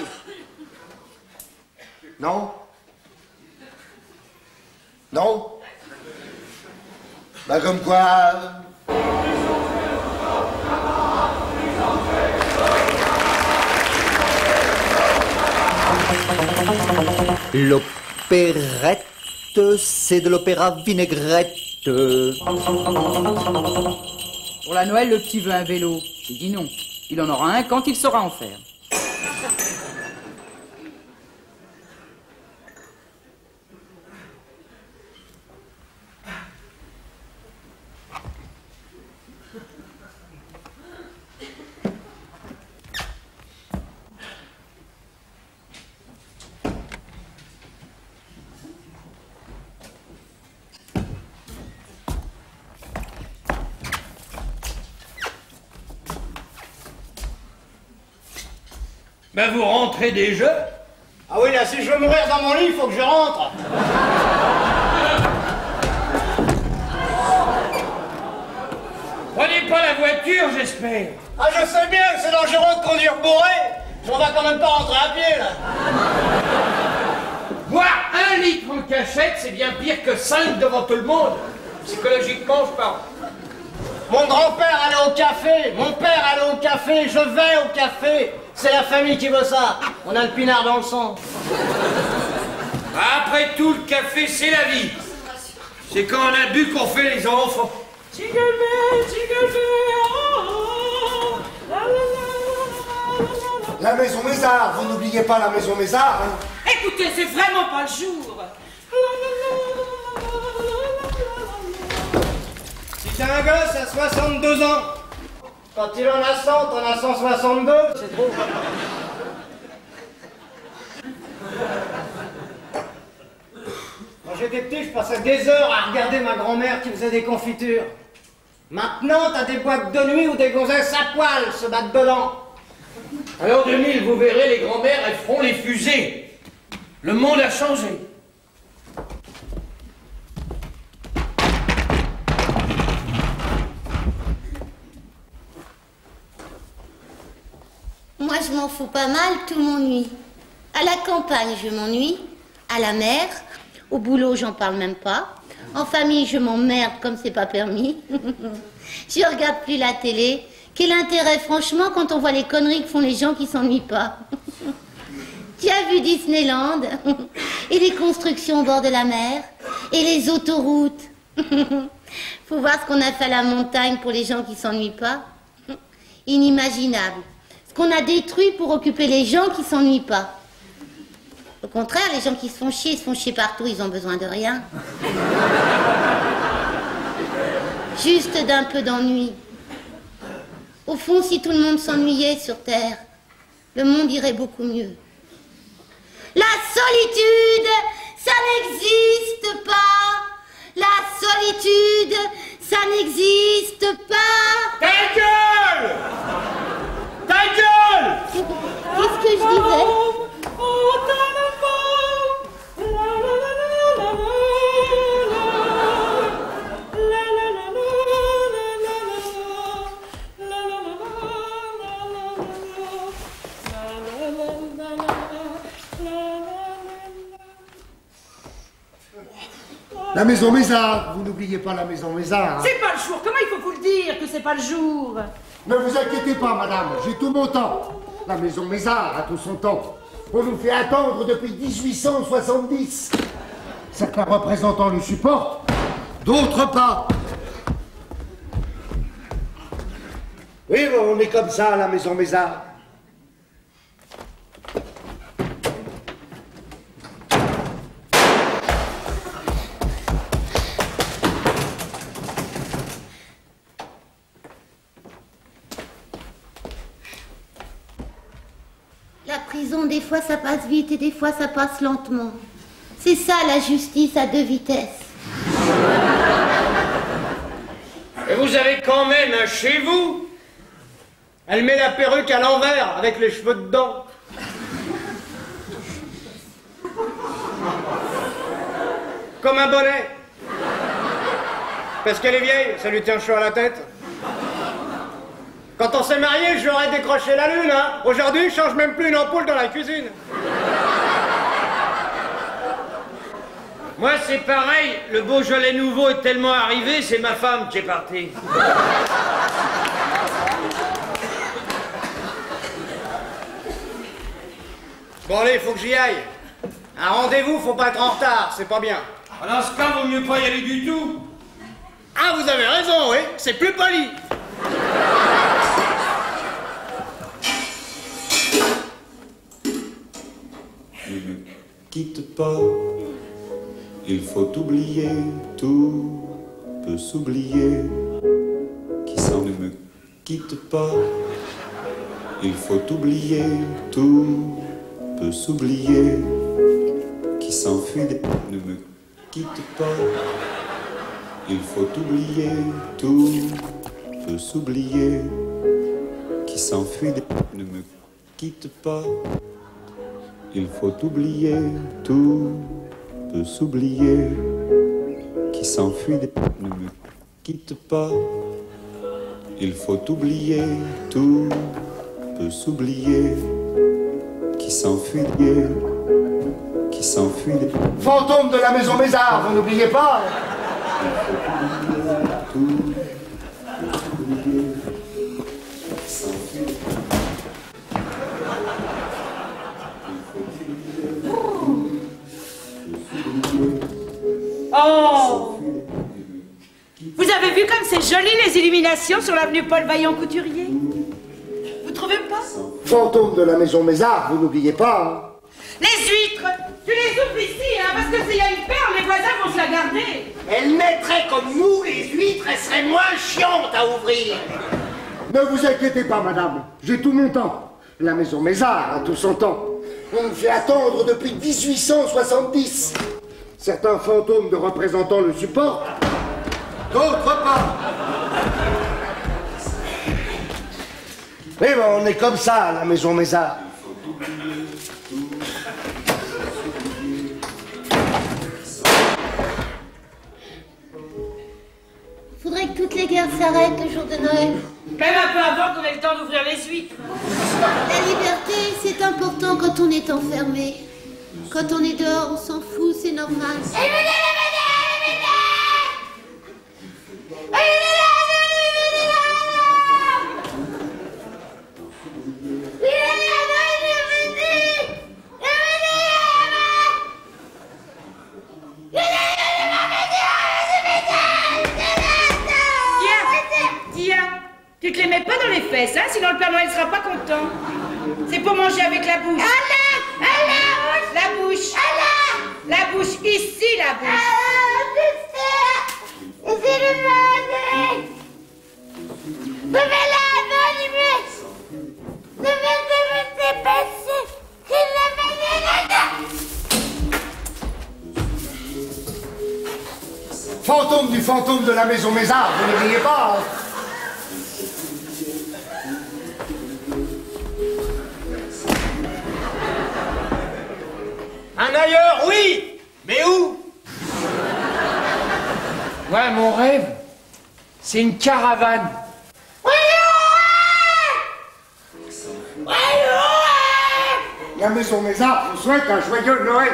Non? Non? Bah comme quoi... L'opérette, c'est de l'opéra vinaigrette. Pour la Noël, le petit veut un vélo. J'ai dit non. Il en aura un quand il saura en faire. Ben vous rentrez déjà? Ah oui, là, si je veux mourir dans mon lit, il faut que je rentre. Prenez pas la voiture, j'espère. Ah, je sais bien que c'est dangereux de conduire bourré. On va quand même pas rentrer à pied, là. Boire 1 litre en cachette, c'est bien pire que 5 devant tout le monde. Psychologiquement, je parle. Mon grand-père allait au café, mon père allait au café, je vais au café. C'est la famille qui veut ça. On a le pinard dans le sang. Après tout, le café, c'est la vie. C'est quand on a bu qu'on fait les enfants. La maison Mézard, vous n'oubliez pas la maison Mézard, hein? Écoutez, c'est vraiment pas le jour. Si t'as un gosse à 62 ans, quand il en a 100, t'en as 162, c'est trop. Quand j'étais petit, je passais des heures à regarder ma grand-mère qui faisait des confitures. Maintenant, t'as des boîtes de nuit où des gonzesses à poil se battent dedans. Alors 2000, vous verrez, les grands-mères, elles feront les fusées. Le monde a changé. Moi, je m'en fous pas mal, tout m'ennuie. À la campagne, je m'ennuie. À la mer. Au boulot, j'en parle même pas. En famille, je m'emmerde comme c'est pas permis. Je regarde plus la télé. Quel intérêt, franchement, quand on voit les conneries que font les gens qui s'ennuient pas. Tu as vu Disneyland? Et les constructions au bord de la mer? Et les autoroutes? Faut voir ce qu'on a fait à la montagne pour les gens qui s'ennuient pas. Inimaginable. Ce qu'on a détruit pour occuper les gens qui s'ennuient pas. Au contraire, les gens qui se font chier partout, ils ont besoin de rien. Juste d'un peu d'ennui. Au fond, si tout le monde s'ennuyait sur Terre, le monde irait beaucoup mieux. La solitude, ça n'existe pas. La solitude, ça n'existe pas. Ta gueule! Ta gueule! Qu'est-ce que je disais? La maison Mézard, vous n'oubliez pas la maison Mézard. Hein. C'est pas le jour, comment il faut vous le dire que c'est pas le jour? Ne vous inquiétez pas, madame, j'ai tout mon temps. La maison Mézard a tout son temps. On nous fait attendre depuis 1870. Certains représentants le supportent, d'autres pas. Oui, bon, on est comme ça à la maison Mézard. La prison, des fois ça passe vite et des fois ça passe lentement. C'est ça la justice à 2 vitesses. Et vous avez quand même un chez vous. Elle met la perruque à l'envers avec les cheveux dedans. Comme un bonnet. Parce qu'elle est vieille, ça lui tient chaud à la tête. Quand on s'est marié, je lui aurais décroché la lune, hein. Aujourd'hui, je change même plus une ampoule dans la cuisine. Moi, c'est pareil. Le Beaujolais nouveau est tellement arrivé, c'est ma femme qui est partie. Bon, allez, faut que j'y aille. Un rendez-vous, faut pas être en retard, c'est pas bien. Dans ce cas, vaut mieux pas y aller du tout. Ah, vous avez raison, oui, c'est plus poli. Ne me quitte pas, il faut oublier, tout peut s'oublier. Qui s'en ne me quitte pas, il faut oublier, tout peut s'oublier. Qui s'enfuit, ne me quitte pas, il faut oublier, tout peut s'oublier. Qui s'enfuit, ne me quitte pas. Il faut oublier, tout peut s'oublier. Qui s'enfuit, ne me quitte pas. Il faut oublier, tout peut s'oublier. Qui s'enfuit, qui s'enfuit. Fantôme de la maison Mézard, vous n'oubliez pas. Tout peut s'oublier. Qui s'enfuit. Oh! Vous avez vu comme c'est joli les illuminations sur l'avenue Paul Vaillant-Couturier? Vous trouvez pas? Fantôme de la maison Mézard, vous n'oubliez pas. Hein. Les huîtres! Tu les ouvres ici, hein, parce que s'il y a une perle, les voisins vont se la garder. Elle mettrait comme nous les huîtres, elles seraient moins chiantes à ouvrir. Ne vous inquiétez pas, madame, j'ai tout mon temps. La maison Mézard a tout son temps. On nous fait attendre depuis 1870. Certains fantômes de représentants le supportent, d'autres pas. Mais bon, on est comme ça à la maison Mézard. Faudrait que toutes les guerres s'arrêtent le jour de Noël. Même un peu avant qu'on ait le temps d'ouvrir les huîtres. La liberté, c'est important quand on est enfermé. Quand on est dehors, on s'en fout, c'est normal. Tu te les mets pas dans les fesses, hein, sinon le Père Noël sera pas content. C'est pour manger avec la bouche. La bouche. La bouche, ici la bouche. Fantôme du fantôme de la maison Mézard, vous n'oubliez pas. Un ailleurs, oui. Mais où? Ouais, mon rêve, c'est une caravane. La maison Mézard vous souhaite un joyeux Noël.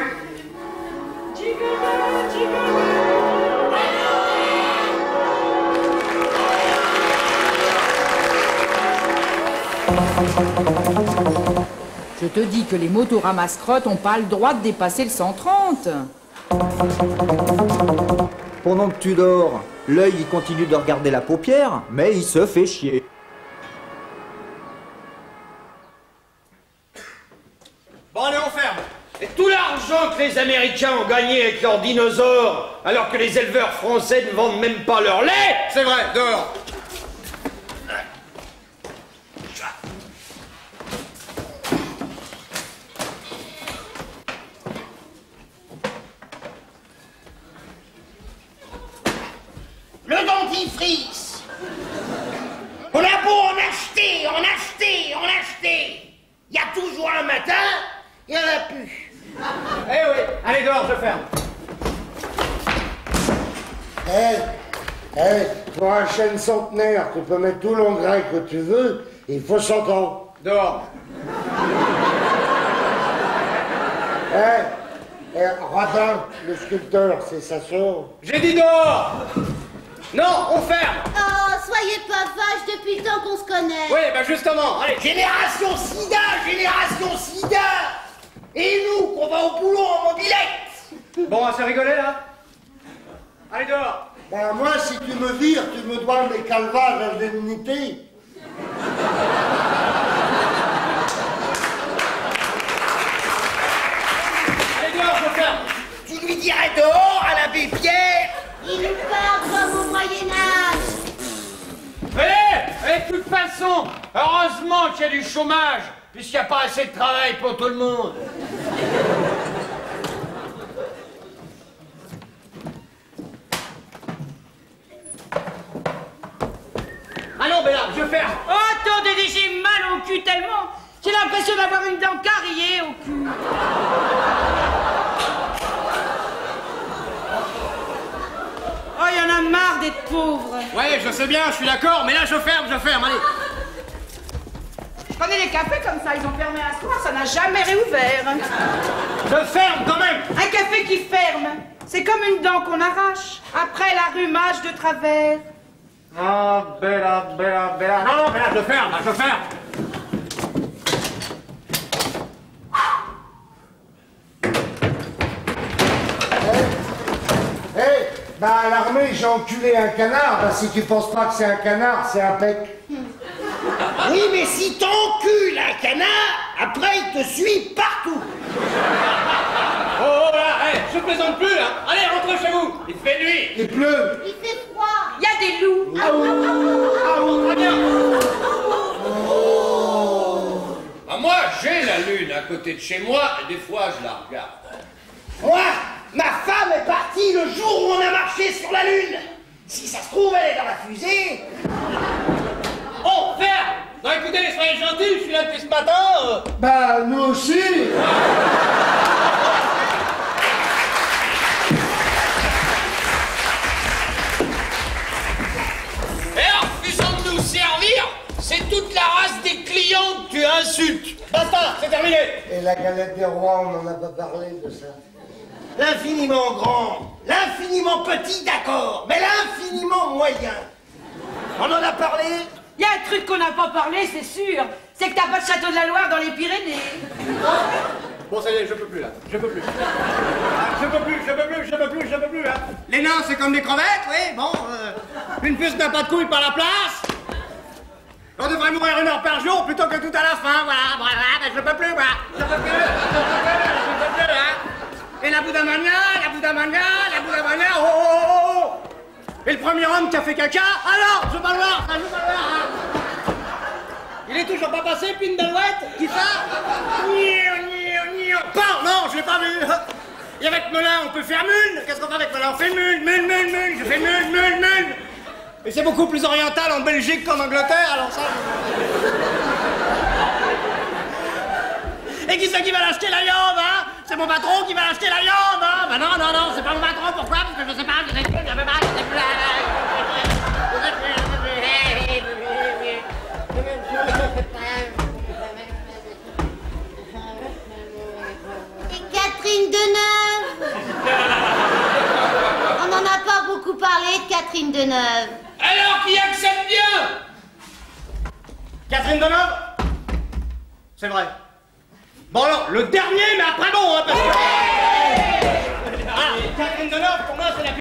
Je te dis que les motos ramasse-crottes n'ont pas le droit de dépasser le 130. Pendant que tu dors, l'œil il continue de regarder la paupière, mais il se fait chier. Bon, allez, on ferme. Et tout l'argent que les Américains ont gagné avec leurs dinosaures, alors que les éleveurs français ne vendent même pas leur lait. C'est vrai, dehors. Le dentifrice. On a beau en acheter. Il y a toujours un matin, il n'y en a plus. Eh oui, allez dehors, je ferme. Pour un chêne centenaire, tu peux mettre tout l'engrais que tu veux, il faut 100 ans. Dehors. Radin, le sculpteur, c'est sa sœur. J'ai dit dehors. Non, on ferme. Oh, soyez pas vache depuis le temps qu'on se connaît. Oui, bah justement, allez. Génération sida. Et nous, qu'on va au boulot en mobilette. Bon, assez rigolé là. Allez dehors. Ben moi, si tu me vires, tu me dois mes calvages d'indemnité. Allez dehors, je ferme. Tu lui dirais dehors à l'abbé Pierre. Il nous parle comme au Moyen-Âge. Et de toute façon, heureusement qu'il y a du chômage, puisqu'il n'y a pas assez de travail pour tout le monde. Ah non, Bella, je ferme. Oh, attendez, j'ai mal au cul tellement. J'ai l'impression d'avoir une dent carriée au cul. Oh, il y en a marre d'être pauvre. Ouais, je sais bien, je suis d'accord, mais là je ferme, allez. Je connais les cafés comme ça, ils ont fermé un soir, ça n'a jamais réouvert. Je ferme quand même. Un café qui ferme, c'est comme une dent qu'on arrache après l'arrumage de travers. Ah, Bella. Non, Bella, je ferme. Bah à l'armée, j'ai enculé un canard. Bah si tu penses pas que c'est un canard, c'est un pec. Oui, mais si t'encules un canard, après il te suit partout. Oh là, je plaisante plus là. Allez, rentrez chez vous. Il fait nuit. Il pleut. Il fait froid. Il y a des loups. Très bien. Ah, moi, j'ai la lune à côté de chez moi, et des fois, je la regarde. Moi, ma femme est partie le jour où on a marché sur la Lune. Si ça se trouve, elle est dans la fusée. Oh, ferme. Non, écoutez, soyez gentils, je suis là depuis ce matin. Bah nous aussi. Et en refusant de nous servir, c'est toute la race des clients que tu insultes. Basta, c'est terminé. Et la galette des rois, on n'en a pas parlé de ça. L'infiniment grand, l'infiniment petit, d'accord, mais l'infiniment moyen. On en a parlé. Il y a un truc qu'on n'a pas parlé, c'est sûr. C'est que t'as pas de château de la Loire dans les Pyrénées. Bon, ça y est, je peux plus là. Je peux plus. Je peux plus, hein. Les nains, c'est comme des crevettes, oui, bon. Une puce n'a pas de couilles par la place. On devrait mourir 1 heure par jour plutôt que tout à la fin, voilà, ben je peux plus, moi. Je peux plus, hein. Et la Bouddhamania, oh, oh, oh, oh. Et le premier homme qui a fait caca, alors, je veux pas le voir, hein. Il est toujours pas passé, puis une delouette, qui ça? Pas, non, je l'ai pas vu. Et avec Melun, on peut faire mule. Qu'est-ce qu'on fait avec Melun? On fait mule, je fais mule. Et c'est beaucoup plus oriental en Belgique qu'en Angleterre, alors ça... Et qui c'est qui va l'acheter la viande, hein? C'est mon patron qui va l'acheter la viande, hein? Ben non, c'est pas mon patron, pourquoi? Parce que je sais pas, je sais plus. Et Catherine Deneuve. On n'en a pas beaucoup parlé de Catherine Deneuve. Alors qui accepte bien? Catherine Deneuve? C'est vrai. Bon alors, le dernier, mais après bon, hein, parce que... Ah, Catherine Deneuve, pour moi, c'est la...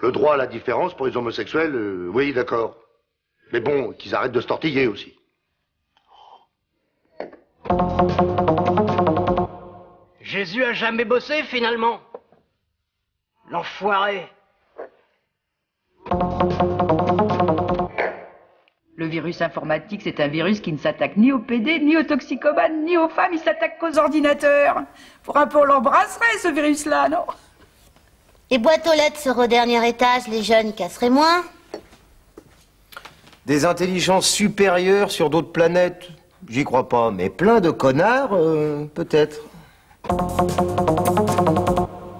Le droit à la différence pour les homosexuels, oui, d'accord. Mais bon, qu'ils arrêtent de se tortiller aussi. Jésus a jamais bossé, finalement. L'enfoiré. Le virus informatique, c'est un virus qui ne s'attaque ni aux PD, ni aux toxicomanes, ni aux femmes, il s'attaque qu'aux ordinateurs. Pour un peu, on l'embrasserait, ce virus-là, non? Les boîtes aux lettres seraient au dernier étage, les jeunes y casseraient moins. Des intelligences supérieures sur d'autres planètes, j'y crois pas, mais plein de connards, peut-être.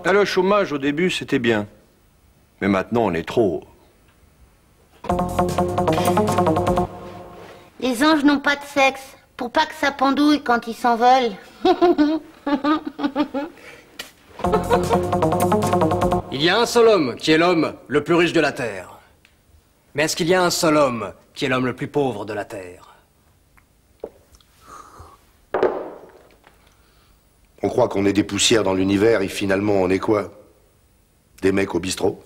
Ah, le chômage, au début, c'était bien. Mais maintenant, on est trop. Les anges n'ont pas de sexe, pour pas que ça pendouille quand ils s'envolent. Il y a un seul homme qui est l'homme le plus riche de la Terre. Mais est-ce qu'il y a un seul homme qui est l'homme le plus pauvre de la Terre? On croit qu'on est des poussières dans l'univers et finalement on est quoi? Des mecs au bistrot?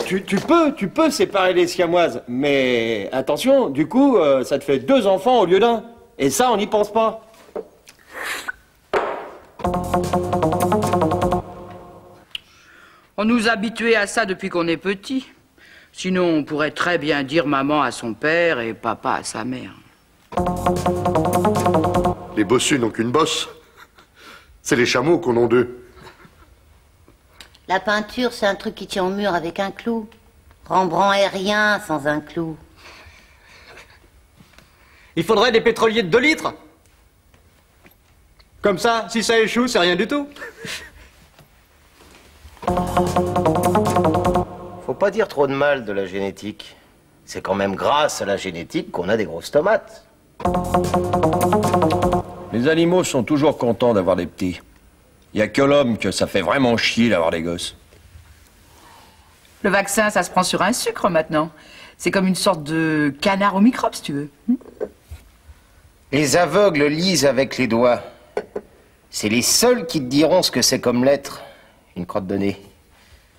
Tu peux séparer les siamoises, mais attention, du coup, ça te fait 2 enfants au lieu d'1. Et ça, on n'y pense pas. On nous a habitués à ça depuis qu'on est petit. Sinon, on pourrait très bien dire maman à son père et papa à sa mère. Les bossus n'ont qu'une bosse. C'est les chameaux qu'on en 2. La peinture, c'est un truc qui tient au mur avec un clou. Rembrandt est rien sans un clou. Il faudrait des pétroliers de 2 litres. Comme ça, si ça échoue, c'est rien du tout. Faut pas dire trop de mal de la génétique. C'est quand même grâce à la génétique qu'on a des grosses tomates. Les animaux sont toujours contents d'avoir des petits. Il y a que l'homme que ça fait vraiment chier d'avoir des gosses. Le vaccin, ça se prend sur un sucre maintenant. C'est comme une sorte de canard aux microbes, si tu veux. Les aveugles lisent avec les doigts. C'est les seuls qui te diront ce que c'est comme lettre. Une crotte de nez.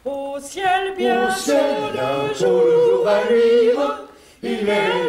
Au ciel bientôt, le jour va luire, il est